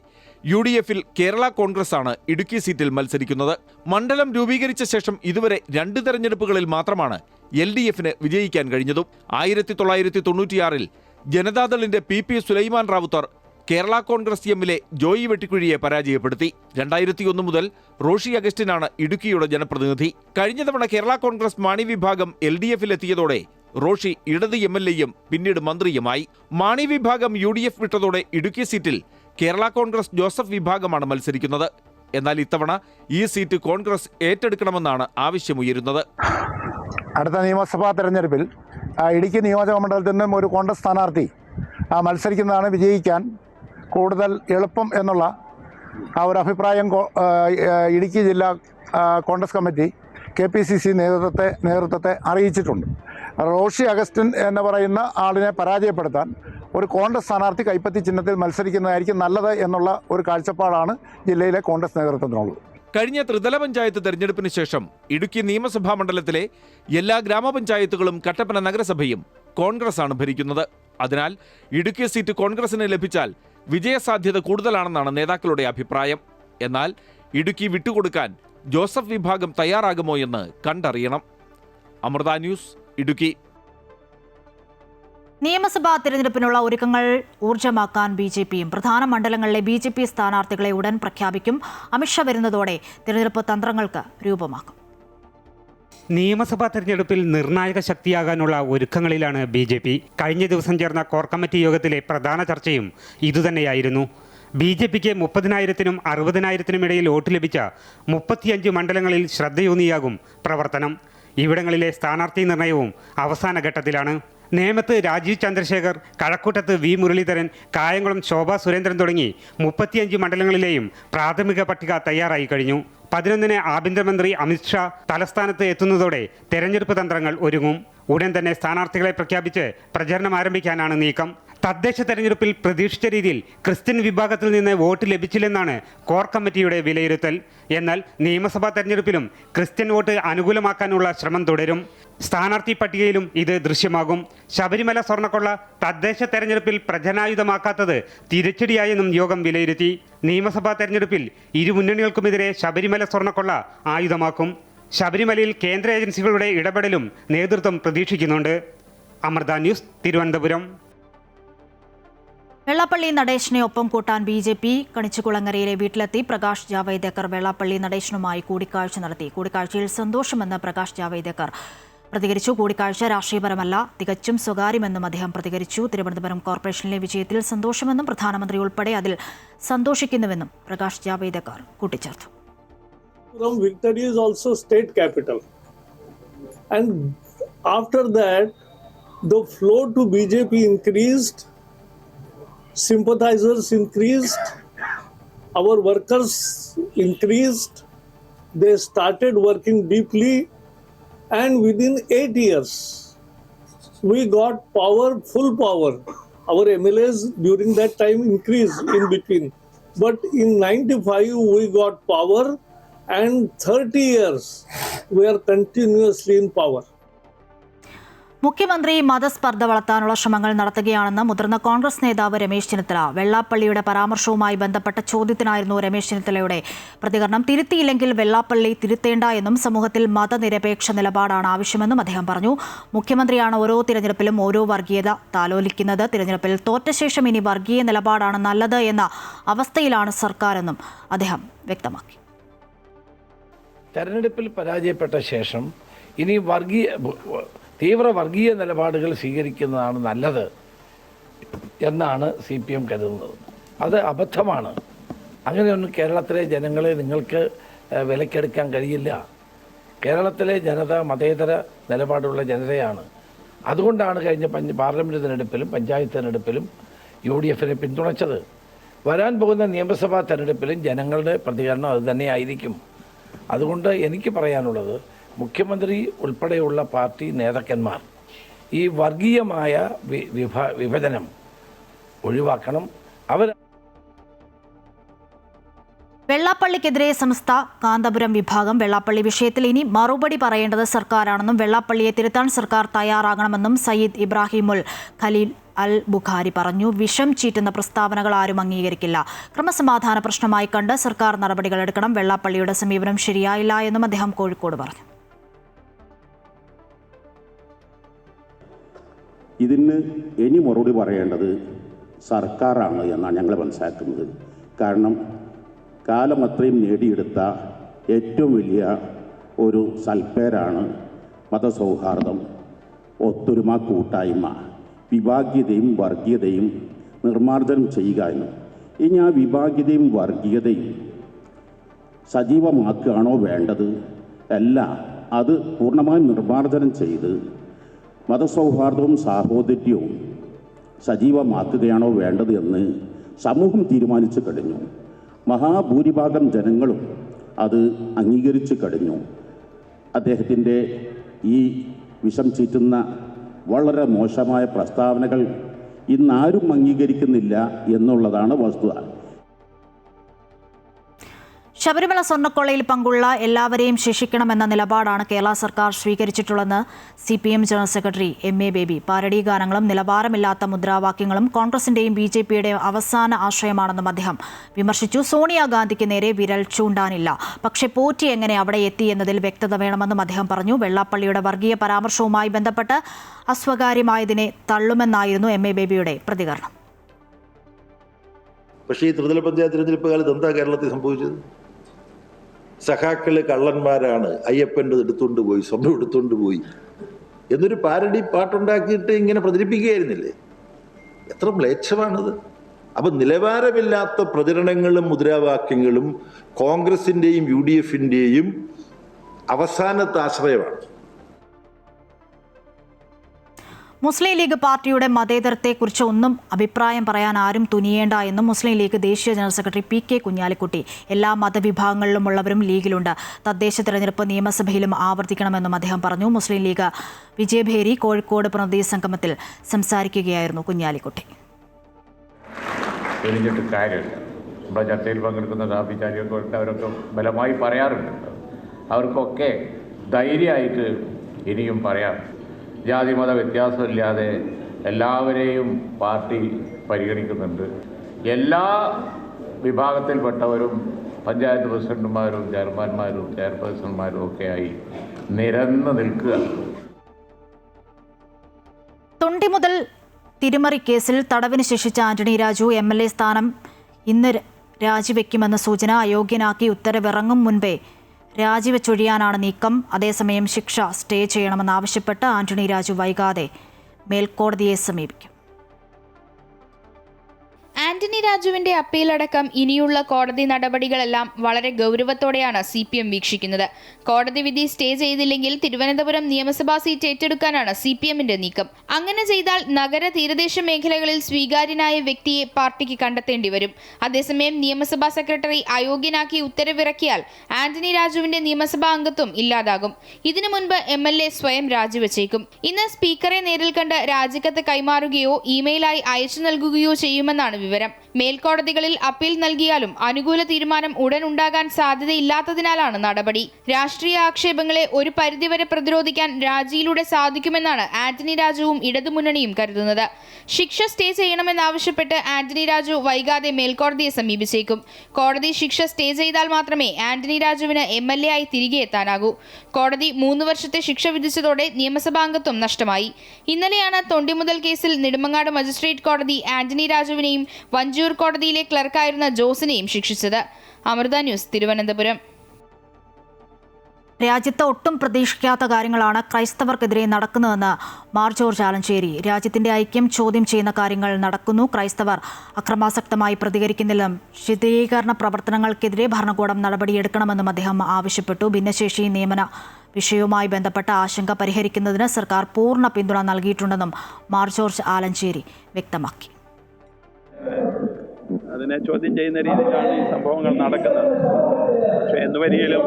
UDF-ൽ കേരള കോൺഗ്രസ് ആണ് ഇടുക്കി സീറ്റിൽ മത്സരിക്കുന്നത്. മണ്ഡലം രൂപീകരിച്ച ശേഷം ഇതുവരെ 2 തെരഞ്ഞെടുപ്പുകളിൽ മാത്രമാണ് LDF-ന് വിജയിക്കാൻ കഴിഞ്ഞതും. 1996-ൽ ജനതാദളിന്റെ PP സുലൈമാൻ റാവുത്തർ കേരള കോൺഗ്രസ് എമ്മിലെ ജോയി വെട്ടിക്കുഴിയെ പരാജയപ്പെടുത്തി. 2001 മുതൽ റോഷി അഗസ്റ്റിനാണ് ഇടുക്കിയുടെ ജനപ്രതിനിധി. കഴിഞ്ഞ തവണ കേരള കോൺഗ്രസ് മാണി വിഭാഗം LDF-ലെത്തിയതോടെ റോഷി ഇടത് MLA-യും പിന്നീട് മന്ത്രിയുമായി. മാണി വിഭാഗം UDF വിട്ടതോടെ ഇടുക്കി സീറ്റിൽ കേരള കോൺഗ്രസ് ജോസഫ് വിഭാഗമാണ് മത്സരിക്കുന്നത്. എന്നാൽ ഇത്തവണ ഈ സീറ്റ് കോൺഗ്രസ് ഏറ്റെടുക്കണമെന്നാണ് ആവശ്യമുയരുന്നത്. അടുത്ത നിയമസഭാ തെരഞ്ഞെടുപ്പിൽ ഇടുക്കി നിയോജക മണ്ഡലത്തിൽ നിന്നും ഒരു കോൺഗ്രസ് സ്ഥാനാർത്ഥി മത്സരിക്കുന്നതാണ് വിജയിക്കാൻ കൂടുതൽ എളുപ്പം എന്നുള്ള ഒരു അഭിപ്രായം ഇടുക്കി ജില്ലാ കോൺഗ്രസ് കമ്മിറ്റി KPCC നേതൃത്വത്തെ അറിയിച്ചിട്ടുണ്ട്. റോഷി അഗസ്റ്റിൻ എന്ന് പറയുന്ന ആളിനെ പരാജയപ്പെടുത്താൻ ഒരു കോൺഗ്രസ് സ്ഥാനാർത്ഥി കൈപ്പത്തി ചിഹ്നത്തിൽ മത്സരിക്കുന്നതായിരിക്കും നല്ലത് എന്നുള്ള ഒരു കാഴ്ചപ്പാടാണ് ജില്ലയിലെ കോൺഗ്രസ് നേതൃത്വത്തിനുള്ളത്. കഴിഞ്ഞ ത്രിതല പഞ്ചായത്ത് തെരഞ്ഞെടുപ്പിന് ശേഷം ഇടുക്കി നിയമസഭാ മണ്ഡലത്തിലെ എല്ലാ ഗ്രാമപഞ്ചായത്തുകളും കട്ടപ്പന നഗരസഭയും കോൺഗ്രസ് ആണ് ഭരിക്കുന്നത്. അതിനാൽ ഇടുക്കി സീറ്റ് കോൺഗ്രസിന് ലഭിച്ചാൽ വിജയസാധ്യത കൂടുതലാണെന്നാണ് നേതാക്കളുടെ അഭിപ്രായം. എന്നാൽ ഇടുക്കി വിട്ടുകൊടുക്കാൻ ജോസഫ് വിഭാഗം തയ്യാറാകുമോ എന്ന് കണ്ടറിയണം. അമൃത ന്യൂസ്, ഇടുക്കി. നിയമസഭാ തിരഞ്ഞെടുപ്പിനുള്ള ഒരുക്കങ്ങൾ ഊർജ്ജമാക്കാൻ ബി.ജെ.പിയും പ്രധാന മണ്ഡലങ്ങളിലെ ബി.ജെ.പി സ്ഥാനാർത്ഥികളെ ഉടൻ പ്രഖ്യാപിക്കും. അമിത്ഷാ വരുന്നതോടെ തിരഞ്ഞെടുപ്പ് തന്ത്രങ്ങൾക്ക് രൂപമാക്കും. നിയമസഭാ തെരഞ്ഞെടുപ്പിൽ നിർണായക ശക്തിയാകാനുള്ള ഒരുക്കങ്ങളിലാണ് ബി.ജെ.പി. കഴിഞ്ഞ ദിവസം ചേർന്ന കോർ കമ്മിറ്റി യോഗത്തിലെ പ്രധാന ചർച്ചയും ഇതുതന്നെയായിരുന്നു. ബി.ജെ.പിക്ക് 30,000-നും 60,000-നും ഇടയിൽ വോട്ട് ലഭിച്ച 35 മണ്ഡലങ്ങളിൽ ശ്രദ്ധയൂന്നിയാകും പ്രവർത്തനം. ഇവിടങ്ങളിലെ സ്ഥാനാർത്ഥി നിർണയവും അവസാന ഘട്ടത്തിലാണ്. നേമത്ത് രാജീവ് ചന്ദ്രശേഖർ, കഴക്കൂട്ടത്ത് വി മുരളീധരൻ, കായംകുളം ശോഭാ സുരേന്ദ്രൻ തുടങ്ങി 35 മണ്ഡലങ്ങളിലെയും പ്രാഥമിക പട്ടിക തയ്യാറായി കഴിഞ്ഞു. 11-ന് ആഭ്യന്തരമന്ത്രി അമിത്ഷാ തലസ്ഥാനത്ത് എത്തുന്നതോടെ തെരഞ്ഞെടുപ്പ് തന്ത്രങ്ങൾ ഒരുങ്ങും. ഉടൻ തന്നെ സ്ഥാനാർത്ഥികളെ പ്രഖ്യാപിച്ച് പ്രചരണം ആരംഭിക്കാനാണ് നീക്കം. തദ്ദേശ തെരഞ്ഞെടുപ്പിൽ പ്രതീക്ഷിച്ച രീതിയിൽ ക്രിസ്ത്യൻ വിഭാഗത്തിൽ നിന്ന് വോട്ട് ലഭിച്ചില്ലെന്നാണ് കോർ കമ്മിറ്റിയുടെ വിലയിരുത്തൽ. എന്നാൽ നിയമസഭാ തെരഞ്ഞെടുപ്പിലും ക്രിസ്ത്യൻ വോട്ട് അനുകൂലമാക്കാനുള്ള ശ്രമം തുടരും. സ്ഥാനാർത്ഥി പട്ടികയിലും ഇത് ദൃശ്യമാകും. ശബരിമല സ്വർണ്ണക്കൊള്ള തദ്ദേശ തെരഞ്ഞെടുപ്പിൽ പ്രചനായുധമാക്കാത്തത് തിരിച്ചടിയായെന്നും യോഗം വിലയിരുത്തി. നിയമസഭാ തെരഞ്ഞെടുപ്പിൽ ഇരു മുന്നണികൾക്കുമെതിരെ ശബരിമല സ്വർണ്ണക്കൊള്ള ആയുധമാക്കും. ശബരിമലയിൽ കേന്ദ്ര ഏജൻസികളുടെ ഇടപെടലും നേതൃത്വം പ്രതീക്ഷിക്കുന്നുണ്ട്. അമൃത ന്യൂസ്, തിരുവനന്തപുരം. വെള്ളാപ്പള്ളി നടേശനെ ഒപ്പം കൂട്ടാൻ ബി.ജെ.പി കണിച്ചുകുളങ്ങരയിലെ വീട്ടിലെത്തി പ്രകാശ് ജാവ്ദേക്കർ വെള്ളാപ്പള്ളി നടേശനുമായി കൂടിക്കാഴ്ച നടത്തി. കൂടിക്കാഴ്ചയിൽ സന്തോഷമെന്ന് പ്രകാശ് ജാവ്ദേക്കർ പ്രതികരിച്ചു. കൂടിക്കാഴ്ച രാഷ്ട്രീയപരമല്ല, തികച്ചും സ്വകാര്യമെന്നും അദ്ദേഹം പ്രതികരിച്ചു. തിരുവനന്തപുരം കോർപ്പറേഷനിലെ വിജയത്തിൽ സന്തോഷമെന്നും പ്രധാനമന്ത്രി ഉൾപ്പെടെ അതിൽ സന്തോഷിക്കുന്നുവെന്നും പ്രകാശ് ജാവ്ദേക്കർ കൂട്ടിച്ചേർത്തു. Victory is also state capital, and after that the flow to BJP increased, sympathizers increased, our workers increased, they started working deeply, and within 8 years we got power, full power. Our MLAs during that time increased in between, but in 95 we got power, and 30 years we are continuously in power. മുഖ്യമന്ത്രി മതസ്പർദ്ധ വളർത്താനുള്ള ശ്രമങ്ങൾ നടത്തുകയാണെന്ന് മുതിർന്ന കോൺഗ്രസ് നേതാവ് രമേശ് ചെന്നിത്തല. വെള്ളാപ്പള്ളിയുടെ പരാമർശവുമായി ബന്ധപ്പെട്ട ചോദ്യത്തിനായിരുന്നു രമേശ് ചെന്നിത്തലയുടെ പ്രതികരണം. തിരുത്തിയില്ലെങ്കിൽ വെള്ളാപ്പള്ളി തിരുത്തേണ്ട എന്നും സമൂഹത്തിൽ മതനിരപേക്ഷ നിലപാടാണ് ആവശ്യമെന്നും അദ്ദേഹം പറഞ്ഞു. മുഖ്യമന്ത്രിയാണ് ഓരോ തിരഞ്ഞെടുപ്പിലും ഓരോ വർഗീയത താലോലിക്കുന്നത്. തിരഞ്ഞെടുപ്പിൽ തോറ്റ ശേഷം ഇനി വർഗീയ നിലപാടാണ് നല്ലത് എന്ന അവസ്ഥയിലാണ് സർക്കാരെന്നും അദ്ദേഹം വ്യക്തമാക്കി. തെരഞ്ഞെടുപ്പിൽ പരാജയപ്പെട്ട ശേഷം ഇനി തീവ്ര വർഗീയ നിലപാടുകൾ സ്വീകരിക്കുന്നതാണ് നല്ലത് എന്നാണ് CPM കരുതുന്നത്. അത് അബദ്ധമാണ്. അങ്ങനെയൊന്നും കേരളത്തിലെ ജനങ്ങളെ നിങ്ങൾക്ക് വിലക്കെടുക്കാൻ കഴിയില്ല. കേരളത്തിലെ ജനത മതേതര നിലപാടുള്ള ജനതയാണ്. അതുകൊണ്ടാണ് കഴിഞ്ഞ പാർലമെൻറ്റ് തിരഞ്ഞെടുപ്പിലും പഞ്ചായത്ത് തിരഞ്ഞെടുപ്പിലും UDFനെ പിന്തുണച്ചത്. വരാൻ പോകുന്ന നിയമസഭാ തെരഞ്ഞെടുപ്പിലും ജനങ്ങളുടെ പ്രതികരണം അതുതന്നെയായിരിക്കും. അതുകൊണ്ട് എനിക്ക് പറയാനുള്ളത്, മുഖ്യമന്ത്രി ഉൾപ്പെടെയുള്ള പാർട്ടി നേതാക്കന്മാർ ഈ വർഗീയമായ വിഭജനം ഒഴിവാക്കണം. വെള്ളാപ്പള്ളിക്കെതിരെ സംസ്ഥ കാന്തപുരം വിഭാഗം വെള്ളാപ്പള്ളി വിഷയത്തിൽ ഇനി മറുപടി പറയേണ്ടത് സർക്കാരാണെന്നും വെള്ളാപ്പള്ളിയെ തിരുത്താൻ സർക്കാർ തയ്യാറാകണമെന്നും സയ്യിദ് ഇബ്രാഹിമുൽ ഖലീൽ അൽ ബുഖാരി പറഞ്ഞു. വിഷം ചീറ്റുന്ന പ്രസ്താവനകൾ ആരും അംഗീകരിക്കില്ല. ക്രമസമാധാന പ്രശ്നമായി കണ്ട് സർക്കാർ നടപടികൾ എടുക്കണം. വെള്ളാപ്പള്ളിയുടെ സമീപനം ശരിയായില്ല എന്നും അദ്ദേഹം കോഴിക്കോട് പറഞ്ഞു. ഇതിന് ഇനി മറുപടി പറയേണ്ടത് സർക്കാരാണ് എന്നാണ് ഞങ്ങൾ മനസ്സിലാക്കുന്നത്. കാരണം കാലം അത്രയും നേടിയെടുത്ത ഏറ്റവും വലിയ ഒരു സൽപ്പേരാണ് മതസൗഹാർദ്ദം, ഒത്തൊരുമ, കൂട്ടായ്മ, വിഭാഗീയതയും വർഗീയതയും നിർമ്മാർജ്ജനം ചെയ്യുക എന്നും. ഇനി ആ വിഭാഗീയതയും വർഗീയതയും സജീവമാക്കുകയാണോ വേണ്ടത്? അല്ല, അത് പൂർണ്ണമായും നിർമ്മാർജ്ജനം ചെയ്ത് മതസൗഹാർദ്ദവും സാഹോദര്യവും സജീവമാക്കുകയാണോ വേണ്ടത് എന്ന് സമൂഹം തീരുമാനിച്ചു കഴിഞ്ഞു. മഹാഭൂരിഭാഗം ജനങ്ങളും അത് അംഗീകരിച്ചു കഴിഞ്ഞു. അദ്ദേഹത്തിൻ്റെ ഈ വിഷം ചീറ്റുന്ന വളരെ മോശമായ പ്രസ്താവനകൾ ഇന്നാരും അംഗീകരിക്കുന്നില്ല എന്നുള്ളതാണ് വസ്തുത. ശബരിമല സ്വർണ്ണക്കൊള്ളയിൽ പങ്കുള്ള എല്ലാവരെയും ശിക്ഷിക്കണമെന്ന നിലപാടാണ് കേരള സർക്കാർ സ്വീകരിച്ചിട്ടുള്ളതെന്ന് CPM general secretary MA baby. Parody ഗാനങ്ങളും നിലവാരമില്ലാത്ത മുദ്രാവാക്യങ്ങളും കോൺഗ്രസിന്റെയും BJPയുടെയും അവസാന ആശ്രയമാണെന്നും അദ്ദേഹം വിമർശിച്ചു. സോണിയാഗാന്ധിക്ക് നേരെ വിരൽ ചൂണ്ടാനില്ല, പക്ഷേ പോറ്റി എങ്ങനെ അവിടെ എത്തി എന്നതിൽ വ്യക്തത വേണമെന്നും അദ്ദേഹം പറഞ്ഞു. വെള്ളാപ്പള്ളിയുടെ വർഗീയ പരാമർശവുമായി ബന്ധപ്പെട്ട് അസ്വകാര്യമായതിനെ തള്ളുമെന്നായിരുന്നു MA ബേബിയുടെ പ്രതികരണം. പക്ഷേ ഈ ത്രിതല പഞ്ചായത്ത് തിരഞ്ഞെടുപ്പ് കാലത്ത് എന്താ കേരളത്തിൽ സംഭവിച്ചത്? സഖാക്കള് കള്ളന്മാരാണ്, അയ്യപ്പൻ്റെ എടുത്തുകൊണ്ട് പോയി, സ്വർണ്ണം എടുത്തുകൊണ്ട് പോയി എന്നൊരു പാരഡി പാട്ടുണ്ടാക്കിയിട്ട് ഇങ്ങനെ പ്രചരിപ്പിക്കുകയായിരുന്നില്ലേ? എത്ര മ്ലേച്ഛമാണത്! അപ്പം നിലവാരമില്ലാത്ത പ്രചരണങ്ങളും മുദ്രാവാക്യങ്ങളും കോൺഗ്രസിൻ്റെയും UDFൻ്റെയും അവസാനത്തെ ആശ്രയമാണ്. മുസ്ലിം ലീഗ് പാർട്ടിയുടെ മതേതരത്തെക്കുറിച്ച് ഒന്നും അഭിപ്രായം പറയാൻ ആരും തുനിയേണ്ട എന്നും മുസ്ലിം ലീഗ് ദേശീയ ജനറൽ സെക്രട്ടറി PK കുഞ്ഞാലിക്കുട്ടി. എല്ലാ മതവിഭാഗങ്ങളിലുമുള്ളവരും ലീഗിലുണ്ട്. തദ്ദേശ തെരഞ്ഞെടുപ്പ് നിയമസഭയിലും ആവർത്തിക്കണമെന്നും അദ്ദേഹം പറഞ്ഞു. മുസ്ലിം ലീഗ് വിജയഭേരി കോഴിക്കോട് പ്രതിനിധി സംഗമത്തിൽ സംസാരിക്കുകയായിരുന്നു കുഞ്ഞാലിക്കുട്ടി. പറഞ്ഞിട്ട് കാര്യമില്ല. നമ്മുടെ ചർച്ചയിൽ പങ്കെടുക്കുന്ന സാബിചാരിയൊക്കെ അവരൊക്കെ ബലമായി പറയാറുണ്ട്. അവർക്കൊക്കെ ധൈര്യമായിട്ട് ഇനിയും പറയാം. ജാതിമത വ്യത്യാസമില്ലാതെ എല്ലാവരെയും പാർട്ടി പരിഗണിക്കുന്നുണ്ട്. എല്ലാ വിഭാഗത്തിൽപ്പെട്ടവരും പഞ്ചായത്ത് പ്രസിഡന്റുമാരും ചെയർമാന്മാരും ചെയർപേഴ്സൺമാരും ഒക്കെയായി നിരന്ന് നിൽക്കുക. തൊണ്ടി മുതൽ തിരിമറി കേസിൽ തടവിന് ശിക്ഷിച്ച ആന്റണി രാജു MLA സ്ഥാനം ഇന്ന് രാജിവെക്കുമെന്ന സൂചന. അയോഗ്യനാക്കി ഉത്തരവിറങ്ങും മുൻപേ രാജിവെച്ചൊഴിയാനാണ് നീക്കം. അതേസമയം ശിക്ഷ സ്റ്റേ ചെയ്യണമെന്നാവശ്യപ്പെട്ട് ആന്റണി രാജു വൈകാതെ മേൽക്കോടതിയെ സമീപിക്കും. ആന്റണി രാജുവിന്റെ അപ്പീലടക്കം ഇനിയുള്ള കോടതി നടപടികളെല്ലാം വളരെ ഗൗരവത്തോടെയാണ് CPM വീക്ഷിക്കുന്നത്. കോടതി വിധി സ്റ്റേ ചെയ്തില്ലെങ്കിൽ തിരുവനന്തപുരം നിയമസഭാ സീറ്റ് ഏറ്റെടുക്കാനാണ് CPMന്റെ നീക്കം. അങ്ങനെ ചെയ്താൽ നഗര തീരദേശ മേഖലകളിൽ സ്വീകാര്യനായ വ്യക്തിയെ പാർട്ടിക്ക് കണ്ടെത്തേണ്ടി വരും. അതേസമയം നിയമസഭാ സെക്രട്ടറി അയോഗ്യനാക്കി ഉത്തരവിറക്കിയാൽ ആന്റണി രാജുവിന്റെ നിയമസഭാ അംഗത്വം ഇല്ലാതാകും. ഇതിനു മുൻപ് MLA സ്വയം രാജിവെച്ചേക്കും. ഇന്ന് സ്പീക്കറെ നേരിൽ കണ്ട് രാജിക്കത്ത് കൈമാറുകയോ ഇമെയിലായി അയച്ചു നൽകുകയോ ചെയ്യുമെന്നാണ് വിവരം. മേൽക്കോടതികളിൽ അപ്പീൽ നൽകിയാലും അനുകൂല തീരുമാനം ഉടൻ ഉണ്ടാകാൻ സാധ്യതയില്ലാത്തതിനാലാണ് നടപടി. രാഷ്ട്രീയ ആക്ഷേപങ്ങളെ ഒരു പരിധിവരെ പ്രതിരോധിക്കാൻ രാജിയിലൂടെ സാധിക്കുമെന്നാണ് ആന്റണി രാജുവും ഇടതുമുന്നണിയും കരുതുന്നത്. ശിക്ഷ സ്റ്റേ ചെയ്യണമെന്നാവശ്യപ്പെട്ട് ആന്റണി രാജു വൈകാതെ മേൽക്കോടതിയെ സമീപിച്ചേക്കും. കോടതി ശിക്ഷ സ്റ്റേ ചെയ്താൽ മാത്രമേ ആന്റണി രാജുവിന് MLA ആയി തിരികെ എത്താനാകൂ. കോടതി 3 വർഷത്തെ ശിക്ഷ വിധിച്ചതോടെ നിയമസഭാംഗത്വം നഷ്ടമായി. ഇന്നലെയാണ് തൊണ്ടിമുതൽ കേസിൽ നെടുമങ്ങാട് മജിസ്ട്രേറ്റ് കോടതി ആന്റണി രാജുവിനെയും വഞ്ചൂർ കോടതിയിലെ ക്ലർക്കായിരുന്ന ജോസിനെയും ശിക്ഷിച്ചത്. അമൃത ന്യൂസ്, തിരുവനന്തപുരം. രാജ്യത്ത് ഒട്ടും പ്രതീക്ഷിക്കാത്ത കാര്യങ്ങളാണ് ക്രൈസ്തവർക്കെതിരെ നടക്കുന്നതെന്ന് മാർ ജോർജ് ആലഞ്ചേരി. രാജ്യത്തിന്റെ ഐക്യം ചോദ്യം ചെയ്യുന്ന കാര്യങ്ങൾ നടക്കുന്നു. ക്രൈസ്തവർ അക്രമാസക്തമായി പ്രതികരിക്കുന്നില്ലെന്നും ശിഥിലീകരണ പ്രവർത്തനങ്ങൾക്കെതിരെ ഭരണകൂടം നടപടിയെടുക്കണമെന്നും അദ്ദേഹം ആവശ്യപ്പെട്ടു. ഭിന്നശേഷി നിയമന വിഷയവുമായി ബന്ധപ്പെട്ട ആശങ്ക പരിഹരിക്കുന്നതിന് സർക്കാർ പൂർണ്ണ പിന്തുണ നൽകിയിട്ടുണ്ടെന്നും മാർ ജോർജ് ആലഞ്ചേരി വ്യക്തമാക്കി. അതിനെ ചോദ്യം ചെയ്യുന്ന രീതിയിലാണ് ഈ സംഭവങ്ങൾ നടക്കുന്നത്. പക്ഷെ എന്നുവരിയിലും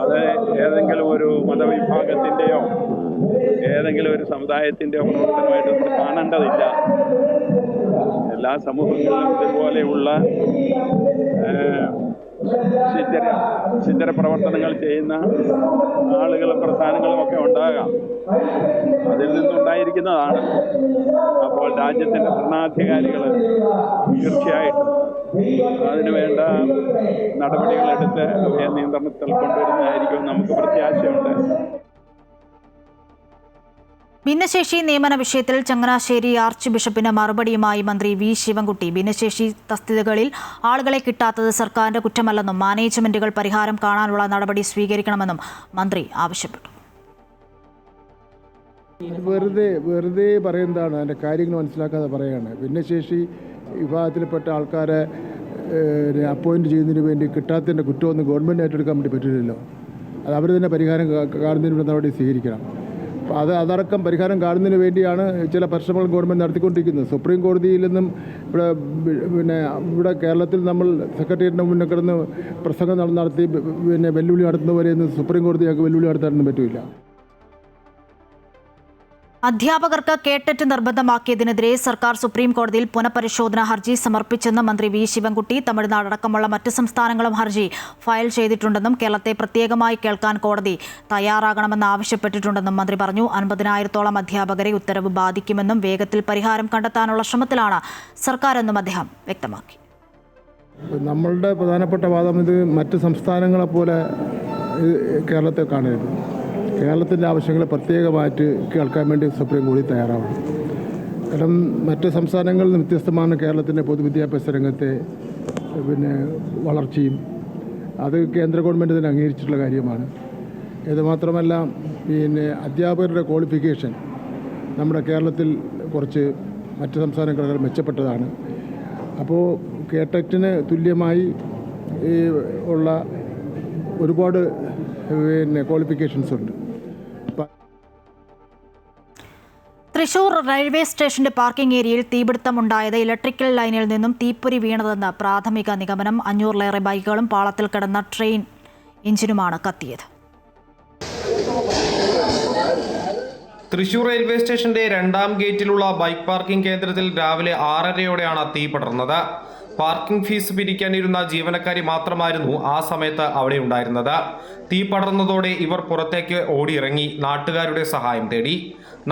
അത് ഏതെങ്കിലും ഒരു മതവിഭാഗത്തിൻ്റെയോ ഏതെങ്കിലും ഒരു സമുദായത്തിൻ്റെയോ പ്രവർത്തനമായിട്ട് നമ്മൾ കാണേണ്ടതില്ല. എല്ലാ സമൂഹങ്ങളിലും ഇതുപോലെയുള്ള ചിന്തര പ്രവർത്തനങ്ങൾ ചെയ്യുന്ന ആളുകളും പ്രസ്ഥാനങ്ങളും ഒക്കെ ഉണ്ടാകാം. അതിൽ നിന്നുണ്ടായിരിക്കുന്നതാണ്. അപ്പോൾ രാജ്യത്തിൻ്റെ ഭരണാധികാരികൾ തീർച്ചയായിട്ടും അതിനുവേണ്ട നടപടികളെടുത്ത് അവയെ നിയന്ത്രണത്തിൽ കൊണ്ടുവരുന്നതായിരിക്കും നമുക്ക് പ്രത്യാശയുണ്ട്. ഭിന്നശേഷി നിയമന വിഷയത്തിൽ ചങ്ങനാശ്ശേരി ആർച്ച് ബിഷപ്പിന് മറുപടിയുമായി മന്ത്രി V ശിവൻകുട്ടി. ഭിന്നശേഷി തസ്തികകളിൽ ആളുകളെ കിട്ടാത്തത് സർക്കാരിന്റെ കുറ്റമല്ലെന്നും മാനേജ്മെന്റുകൾ പരിഹാരം കാണാനുള്ള നടപടി സ്വീകരിക്കണമെന്നും മന്ത്രി ആവശ്യപ്പെട്ടു. വെറുതെ പറയുന്നതാണ്, അതിൻ്റെ കാര്യങ്ങൾ മനസ്സിലാക്കാതെ പറയുകയാണ്. ഭിന്നശേഷി വിഭാഗത്തിൽപ്പെട്ട ആൾക്കാരെ അപ്പോയിൻറ്റ് ചെയ്യുന്നതിന് വേണ്ടി കിട്ടാത്തതിൻ്റെ കുറ്റമൊന്നും ഗവൺമെൻറ് ഏറ്റെടുക്കാൻ വേണ്ടി പറ്റില്ലല്ലോ. അത് അവർ തന്നെ പരിഹാരം കാണുന്നതിന് വേണ്ടി നടപടി സ്വീകരിക്കണം. അതടക്കം പരിഹാരം കാണുന്നതിന് വേണ്ടിയാണ് ചില പരിശ്രമങ്ങൾ ഗവൺമെൻറ് നടത്തിക്കൊണ്ടിരിക്കുന്നത്. സുപ്രീം കോടതിയിൽ നിന്നും ഇവിടെ കേരളത്തിൽ നമ്മൾ സെക്രട്ടേറിയറ്റിന് മുന്നിൽ കിടന്ന് പ്രസംഗം നടത്തി വെല്ലുവിളി നടത്തുന്നവരെയൊന്നും സുപ്രീം കോടതിയൊക്കെ വെല്ലുവിളി നടത്താനൊന്നും പറ്റില്ല. അധ്യാപകർക്ക് കേട്ടറ്റ് നിർബന്ധമാക്കിയതിനെതിരെ സർക്കാർ സുപ്രീം കോടതിയിൽ പുനഃപരിശോധനാ ഹർജി സമർപ്പിച്ചെന്ന് മന്ത്രി വി ശിവൻകുട്ടി. തമിഴ്നാട് അടക്കമുള്ള മറ്റ് സംസ്ഥാനങ്ങളും ഹർജി ഫയൽ ചെയ്തിട്ടുണ്ടെന്നും കേരളത്തെ പ്രത്യേകമായി കേൾക്കാൻ കോടതി തയ്യാറാകണമെന്ന് ആവശ്യപ്പെട്ടിട്ടുണ്ടെന്നും മന്ത്രി പറഞ്ഞു. 50,000-ഓളം അധ്യാപകരെ ഉത്തരവ് ബാധിക്കുമെന്നും വേഗത്തിൽ പരിഹാരം കണ്ടെത്താനുള്ള ശ്രമത്തിലാണ് സർക്കാരെന്നും അദ്ദേഹം വ്യക്തമാക്കി. നമ്മളുടെ പ്രധാനപ്പെട്ട വാദം ഇത് മറ്റ് സംസ്ഥാനങ്ങളെ പോലെ കേരളത്തെ കാണരുത്. കേരളത്തിൻ്റെ ആവശ്യങ്ങളെ പ്രത്യേകമായിട്ട് കേൾക്കാൻ വേണ്ടി സുപ്രീം കോടതി തയ്യാറാവണം. കാരണം മറ്റ് സംസ്ഥാനങ്ങളിൽ നിന്ന് വ്യത്യസ്തമാണ് കേരളത്തിൻ്റെ പൊതുവിദ്യാഭ്യാസ രംഗത്തെ വളർച്ചയും. അത് കേന്ദ്ര ഗവൺമെൻറ് തന്നെ അംഗീകരിച്ചിട്ടുള്ള കാര്യമാണ്. ഇത് മാത്രമല്ല അധ്യാപകരുടെ ക്വാളിഫിക്കേഷൻ നമ്മുടെ കേരളത്തിൽ കുറച്ച് മറ്റ് സംസ്ഥാനങ്ങളെക്കാൾ മെച്ചപ്പെട്ടതാണ്. അപ്പോൾ കേട്ടറ്റിന് തുല്യമായി ഉള്ള ഒരുപാട് ക്വാളിഫിക്കേഷൻസ് ഉണ്ട്. തൃശൂർ റെയിൽവേ സ്റ്റേഷന്റെ പാർക്കിംഗ് ഏരിയയിൽ തീപിടുത്തമുണ്ടായത് ഇലക്ട്രിക്കൽ ലൈനിൽ നിന്നും തീപ്പൊരി വീണതെന്ന് പ്രാഥമിക നിഗമനം. 500-ലേറെ ബൈക്കുകളും പാളത്തിൽ കിടന്ന ട്രെയിൻ എഞ്ചിനുമാണ് കത്തിയത്. തൃശൂർ റെയിൽവേ സ്റ്റേഷന്റെ 2ാം ഗേറ്റിലുള്ള ബൈക്ക് പാർക്കിംഗ് കേന്ദ്രത്തിൽ രാവിലെ 6:30യോടെയാണ് തീ പടർന്നത്. പാർക്കിംഗ് ഫീസ് പിരിക്കാനിരുന്ന ജീവനക്കാരി മാത്രമായിരുന്നു ആ സമയത്ത് അവിടെ ഉണ്ടായിരുന്നത്. തീ പടർന്നതോടെ ഇവർ പുറത്തേക്ക് ഓടിയിറങ്ങി നാട്ടുകാരുടെ സഹായം തേടി.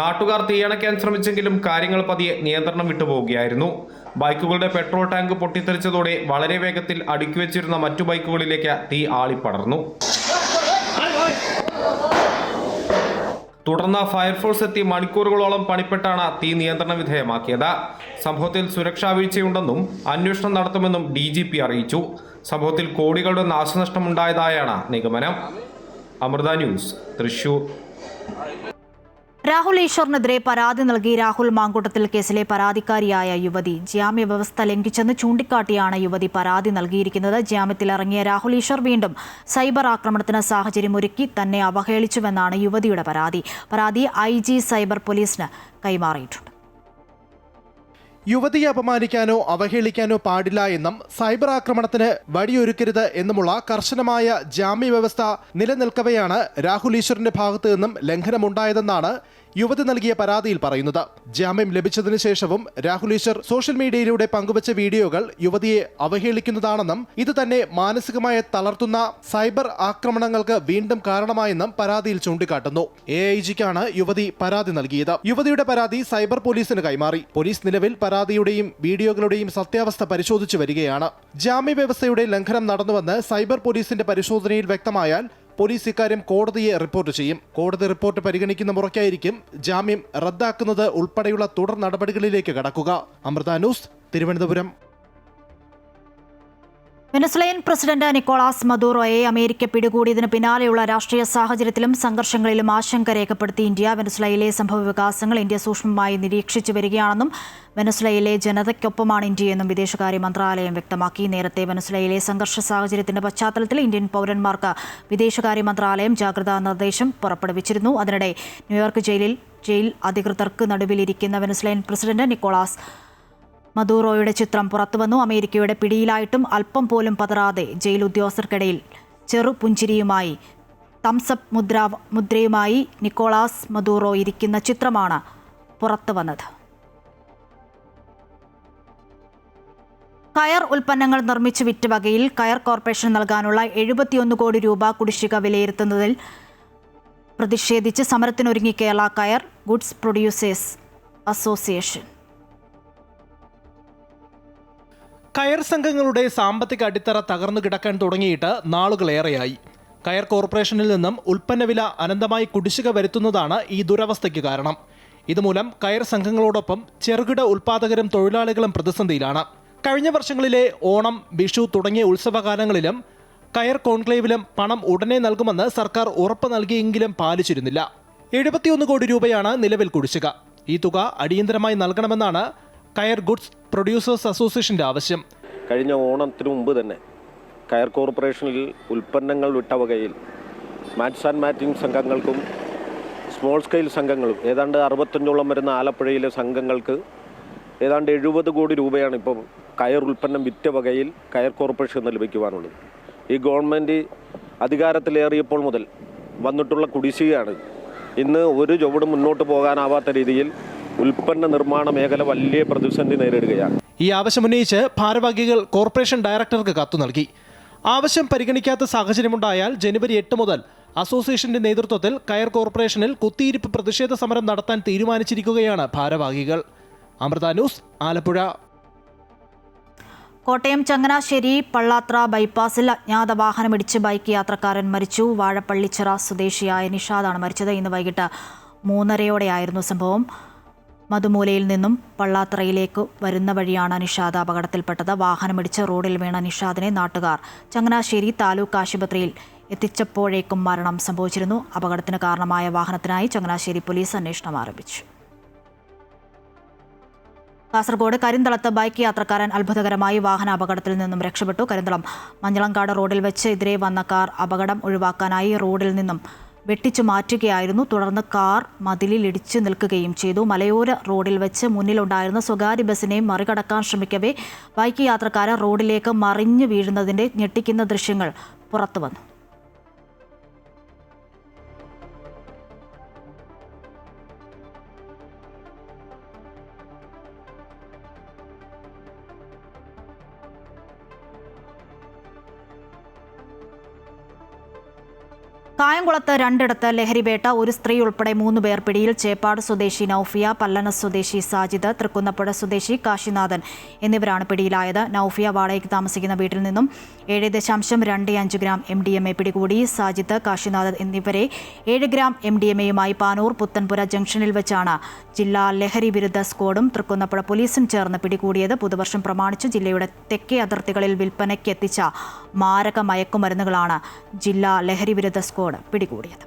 നാട്ടുകാർ തീയണയ്ക്കാൻ ശ്രമിച്ചെങ്കിലും കാര്യങ്ങൾ പതിയെ നിയന്ത്രണം വിട്ടുപോവുകയായിരുന്നു. ബൈക്കുകളുടെ പെട്രോൾ ടാങ്ക് പൊട്ടിത്തെറിച്ചതോടെ വളരെ വേഗത്തിൽ അടുക്കി വെച്ചിരുന്ന മറ്റു ബൈക്കുകളിലേക്ക് തീ ആളിപ്പടർന്നു. തുടർന്ന് ഫയർഫോഴ്സ് എത്തി മണിക്കൂറുകളോളം പണിപ്പെട്ടാണ് തീ നിയന്ത്രണ വിധേയമാക്കിയത്. സംഭവത്തിൽ സുരക്ഷാ വീഴ്ചയുണ്ടെന്നും അന്വേഷണം നടത്തുമെന്നും DGP അറിയിച്ചു. സംഭവത്തിൽ കോടികളുടെ നാശനഷ്ടമുണ്ടായതായാണ് നിഗമനം. അമൃത ന്യൂസ്, തൃശൂർ. രാഹുൽ ഈശ്വറിനെതിരെ പരാതി നൽകി രാഹുൽ മാങ്കൂട്ടത്തിൽ കേസിലെ പരാതിക്കാരിയായ യുവതി ജാമ്യ വ്യവസ്ഥ ലംഘിച്ചെന്ന് ചൂണ്ടിക്കാട്ടിയാണ് യുവതി പരാതി നൽകിയിരിക്കുന്നത്. ജാമ്യത്തിലിറങ്ങിയ രാഹുൽ ഈശ്വർ വീണ്ടും സൈബർ ആക്രമണത്തിന് സാഹചര്യമൊരുക്കി തന്നെ അവഹേളിച്ചുവെന്നാണ് യുവതിയുടെ പരാതി IG സൈബർ പോലീസിന് കൈമാറിയിട്ടുണ്ട്. യുവതിയെ അപമാനിക്കാനോ അവഹേളിക്കാനോ പാടില്ല എന്നും സൈബർ ആക്രമണത്തിന് വഴിയൊരുക്കരുത് എന്നുമുള്ള കർശനമായ ജാമ്യ വ്യവസ്ഥ നിലനിൽക്കവെയാണ് രാഹുൽ ഈശ്വറിന്റെ ഭാഗത്തു നിന്നും ലംഘനമുണ്ടായതെന്നാണ് യുവതി നൽകിയ പരാതിയിൽ പറയുന്നത്. ജാമ്യം ലഭിച്ചതിനു ശേഷവും രാഹുൽ ഈശ്വർ സോഷ്യൽ മീഡിയയിലൂടെ പങ്കുവച്ച വീഡിയോകൾ യുവതിയെ അവഹേളിക്കുന്നതാണെന്നും ഇത് തന്നെ മാനസികമായി തളർത്തുന്ന സൈബർ ആക്രമണങ്ങൾക്ക് വീണ്ടും കാരണമായെന്നും പരാതിയിൽ ചൂണ്ടിക്കാട്ടുന്നു. AIGക്കാണ് യുവതി പരാതി നൽകിയത്. യുവതിയുടെ പരാതി സൈബർ പോലീസിന് കൈമാറി. പോലീസ് നിലവിൽ പരാതിയുടെയും വീഡിയോകളുടെയും സത്യാവസ്ഥ പരിശോധിച്ചു വരികയാണ്. ജാമ്യ വ്യവസ്ഥയുടെ ലംഘനം നടന്നുവെന്ന് സൈബർ പോലീസിന്റെ പരിശോധനയിൽ വ്യക്തമായാൽ പോലീസ് ഇക്കാര്യം കോടതിയെ റിപ്പോർട്ട് ചെയ്യും. കോടതി റിപ്പോർട്ട് പരിഗണിക്കുന്ന മുറയ്ക്കായിരിക്കും ജാമ്യം റദ്ദാക്കുന്നത് ഉൾപ്പെടെയുള്ള തുടർ നടപടികളിലേക്ക് കടക്കുക. Amrita news, Thiruvananthapuram. Venezuelan president Nicolas മദൂറോയെ അമേരിക്ക പിടികൂടിയതിന് പിന്നാലെയുള്ള രാഷ്ട്രീയ സാഹചര്യത്തിലും സംഘർഷങ്ങളിലും ആശങ്ക രേഖപ്പെടുത്തി ഇന്ത്യ. വെനസ്വേലയിലെ സംഭവവികാസങ്ങൾ ഇന്ത്യ സൂക്ഷ്മമായി നിരീക്ഷിച്ചു വരികയാണെന്നും വെനസ്വേലയിലെ ജനതയ്ക്കൊപ്പമാണ് ഇന്ത്യയെന്നും വിദേശകാര്യ മന്ത്രാലയം വ്യക്തമാക്കി. നേരത്തെ വെനസ്വേലയിലെ സംഘർഷ സാഹചര്യത്തിന്റെ പശ്ചാത്തലത്തിൽ ഇന്ത്യൻ പൗരന്മാർക്ക് വിദേശകാര്യ മന്ത്രാലയം ജാഗ്രതാ നിർദ്ദേശം പുറപ്പെടുവിച്ചിരുന്നു. അതിനിടെ ന്യൂയോർക്ക് ജയിൽ അധികൃതർക്ക് നടുവിലിരിക്കുന്ന വെനസ്വേലൻ പ്രസിഡന്റ് നിക്കോളാസ് മദൂറോയുടെ ചിത്രം പുറത്തുവന്നു. അമേരിക്കയുടെ പിടിയിലായിട്ടും അല്പം പോലും പതറാതെ ജയിൽ ഉദ്യോഗസ്ഥർക്കിടയിൽ ചെറുപുഞ്ചിരിയുമായി തംസപ്പ് മുദ്രയുമായി നിക്കോളാസ് മദൂറോ ഇരിക്കുന്ന ചിത്രമാണ് പുറത്തുവന്നത്. കയർ ഉൽപ്പന്നങ്ങൾ നിർമ്മിച്ച് വിറ്റ വകയിൽ കയർ കോർപ്പറേഷൻ നൽകാനുള്ള 71 കോടി രൂപ കുടിശ്ശിക വിലയിരുത്തുന്നതിൽ പ്രതിഷേധിച്ച് സമരത്തിനൊരുങ്ങി കേരള കയർ ഗുഡ്സ് പ്രൊഡ്യൂസേഴ്സ് അസോസിയേഷൻ. കയർ സംഘങ്ങളുടെ സാമ്പത്തിക അടിത്തറ തകർന്നു കിടക്കാൻ തുടങ്ങിയിട്ട് നാളുകളേറെയായി. കയർ കോർപ്പറേഷനിൽ നിന്നും ഉൽപ്പന്നവില അനന്തമായി കുടിശ്ശിക വരുത്തുന്നതാണ് ഈ ദുരവസ്ഥയ്ക്ക് കാരണം. ഇതുമൂലം കയർ സംഘങ്ങളോടൊപ്പം ചെറുകിട ഉൽപ്പാദകരും തൊഴിലാളികളും പ്രതിസന്ധിയിലാണ്. കഴിഞ്ഞ വർഷങ്ങളിലെ ഓണം, വിഷു തുടങ്ങിയ ഉത്സവകാലങ്ങളിലും കയർ കോൺക്ലേവിലും പണം ഉടനെ നൽകുമെന്ന് സർക്കാർ ഉറപ്പ് നൽകിയെങ്കിലും പാലിച്ചിരുന്നില്ല. 71 കോടി രൂപയാണ് നിലവിൽ കുടിശ്ശിക. ഈ തുക അടിയന്തരമായി നൽകണമെന്നാണ് കയർ ഗുഡ്സ് പ്രൊഡ്യൂസേഴ്സ് അസോസിയേഷന്റെ ആവശ്യം. കഴിഞ്ഞ ഓണത്തിന് മുമ്പ് തന്നെ കയർ കോർപ്പറേഷനിൽ ഉൽപ്പന്നങ്ങൾ വിട്ട വകയിൽ മാറ്റ്സ് ആൻഡ് മാറ്റിംഗ് സംഘങ്ങൾക്കും സ്മോൾ സ്കെയിൽ സംഘങ്ങളും ഏതാണ്ട് 65ഓളം വരുന്ന ആലപ്പുഴയിലെ സംഘങ്ങൾക്ക് ഏതാണ്ട് 70 കോടി രൂപയാണ് ഇപ്പം കയർ ഉൽപ്പന്നം വിറ്റ വകയിൽ കയർ കോർപ്പറേഷൻ ലഭിക്കുവാനുള്ളത്. ഈ ഗവൺമെൻറ് അധികാരത്തിലേറിയപ്പോൾ മുതൽ വന്നിട്ടുള്ള കുടിശ്ശികയാണ്. ഇന്ന് ഒരു ചുവട് മുന്നോട്ട് പോകാനാവാത്ത രീതിയിൽ ഉൽപ്പന്ന നിർമ്മാണ മേഖല വലിയ പ്രതിസന്ധി നേരിടുകയാണ്. ഈ ആവശ്യമുന്നയിച്ച് ഭാരവാഹികൾ കോർപ്പറേഷൻ ഡയറക്ടർക്ക് കത്തു നൽകി. ആവശ്യം പരിഗണിക്കാത്ത സാഹചര്യമുണ്ടായാൽ ജനുവരി 8 മുതൽ അസോസിയേഷന്റെ നേതൃത്വത്തിൽ കയർ കോർപ്പറേഷനിൽ കുത്തിയിരിപ്പ് പ്രതിഷേധ സമരം നടത്താൻ തീരുമാനിച്ചിരിക്കുകയാണ് ഭാരവാഹികൾ. അമൃത ന്യൂസ്, ആലപ്പുഴ. കോട്ടയം ചങ്ങനാശ്ശേരി പള്ളാത്ര ബൈപ്പാസിൽ അജ്ഞാത വാഹനമിടിച്ച് ബൈക്ക് യാത്രക്കാരൻ മരിച്ചു. വാഴപ്പള്ളിച്ചിറ സ്വദേശിയായ നിഷാദാണ് മരിച്ചത്. ഇന്ന് വൈകിട്ട് 3:30 സംഭവം. മധുമൂലയിൽ നിന്നും പള്ളാത്രയിലേക്ക് വരുന്ന വഴിയാണ് നിഷാദ് അപകടത്തിൽപ്പെട്ടത്. വാഹനമിടിച്ച് റോഡിൽ വീണ നിഷാദിനെ നാട്ടുകാർ ചങ്ങനാശ്ശേരി താലൂക്ക് ആശുപത്രിയിൽ എത്തിച്ചപ്പോഴേക്കും മരണം സംഭവിച്ചിരുന്നു. അപകടത്തിന് കാരണമായ വാഹനത്തിനായി ചങ്ങനാശ്ശേരി പോലീസ് അന്വേഷണം ആരംഭിച്ചു. കാസർഗോഡ് കരിന്തളത്ത് ബൈക്ക് യാത്രക്കാരൻ അത്ഭുതകരമായി വാഹന അപകടത്തിൽ നിന്നും രക്ഷപ്പെട്ടു. കരിന്തളം മഞ്ഞളങ്കാട് റോഡിൽ വെച്ച് എതിരെ വന്ന കാർ അപകടം ഒഴിവാക്കാനായി റോഡിൽ നിന്നും വെട്ടിച്ചു മാറ്റുകയായിരുന്നു. തുടർന്ന് കാർ മതിലിൽ ഇടിച്ചു നിൽക്കുകയും ചെയ്തു. മലയോര റോഡിൽ വെച്ച് മുന്നിലുണ്ടായിരുന്ന സ്വകാര്യ ബസിനെ മറികടക്കാൻ ശ്രമിക്കവേ ബൈക്ക് യാത്രക്കാരൻ റോഡിലേക്ക് മറിഞ്ഞു വീഴുന്നതിന്റെ ഞെട്ടിക്കുന്ന ദൃശ്യങ്ങൾ പുറത്തുവന്നു. കായംകുളത്ത് 2 ഇടത്ത് ലഹരിവേട്ട. ഒരു സ്ത്രീ ഉൾപ്പെടെ 3 പേർ പിടിയിൽ. ചേപ്പാട് സ്വദേശി നൌഫിയ, പല്ലന സ്വദേശി സാജിദ്, തൃക്കുന്നപ്പുഴ സ്വദേശി കാശിനാഥൻ എന്നിവരാണ് പിടിയിലായത്. നൌഫിയ വാടകയ്ക്ക് താമസിക്കുന്ന വീട്ടിൽ നിന്നും 7.25 ഗ്രാം MDMA പിടികൂടി. സാജിദ്, കാശിനാഥൻ എന്നിവരെ 7 ഗ്രാം MDMAയുമായി പാനൂർ പുത്തൻപുര ജംഗ്ഷനിൽ വെച്ചാണ് ജില്ലാ ലഹരി വിരുദ്ധ സ്ക്വാഡും തൃക്കുന്നപ്പുഴ പോലീസും ചേർന്ന് പിടികൂടിയത്. പുതുവർഷം പ്രമാണിച്ച് ജില്ലയുടെ തെക്കേ അതിർത്തികളിൽ വിൽപ്പനയ്ക്ക് എത്തിച്ച മാരക മയക്കുമരുന്നുകളാണ് ജില്ലാ ലഹരി വിരുദ്ധ സ്ക്വാഡ് പിടികൂടിയത്.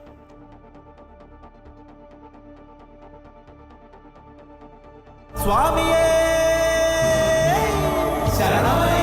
സ്വാമിയേ ശരണമയ്യ.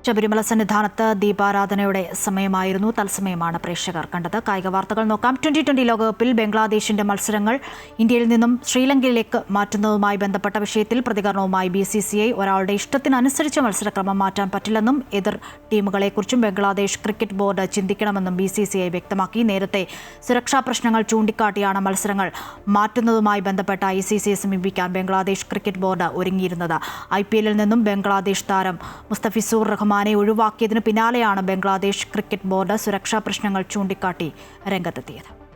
ശബരിമല സന്നിധാനത്ത് ദീപാരാധനയുടെ സമയമായിരുന്നു. തത്സമയമാണ് പ്രേക്ഷകർ കണ്ടത്. കായിക വാർത്തകൾ നോക്കാം. 2020 ലോകകപ്പിൽ ബംഗ്ലാദേശിന്റെ മത്സരങ്ങൾ ഇന്ത്യയിൽ നിന്നും ശ്രീലങ്കയിലേക്ക് മാറ്റുന്നതുമായി ബന്ധപ്പെട്ട വിഷയത്തിൽ പ്രതികരണവുമായി BCCI. ഒരാളുടെ ഇഷ്ടത്തിനനുസരിച്ച് മത്സരക്രമം മാറ്റാൻ പറ്റില്ലെന്നും എതിർ ടീമുകളെക്കുറിച്ചും ബംഗ്ലാദേശ് ക്രിക്കറ്റ് ബോർഡ് ചിന്തിക്കണമെന്നും BCCI വ്യക്തമാക്കി. നേരത്തെ സുരക്ഷാ പ്രശ്നങ്ങൾ ചൂണ്ടിക്കാട്ടിയാണ് മത്സരങ്ങൾ മാറ്റുന്നതുമായി ബന്ധപ്പെട്ട ICCയെ സമീപിക്കാൻ ബംഗ്ലാദേശ് ക്രിക്കറ്റ് ബോർഡ് ഒരുങ്ങിയിരുന്നത്. IPL നിന്നും ബംഗ്ലാദേശ് താരം മുസ്തഫിസൂർ റഹ്മാനെ ഒഴിവാക്കിയതിനു പിന്നാലെയാണ് ബംഗ്ലാദേശ് ക്രിക്കറ്റ് ബോർഡ് സുരക്ഷാ പ്രശ്നങ്ങൾ ചൂണ്ടിക്കാട്ടി രംഗത്തെത്തിയത്.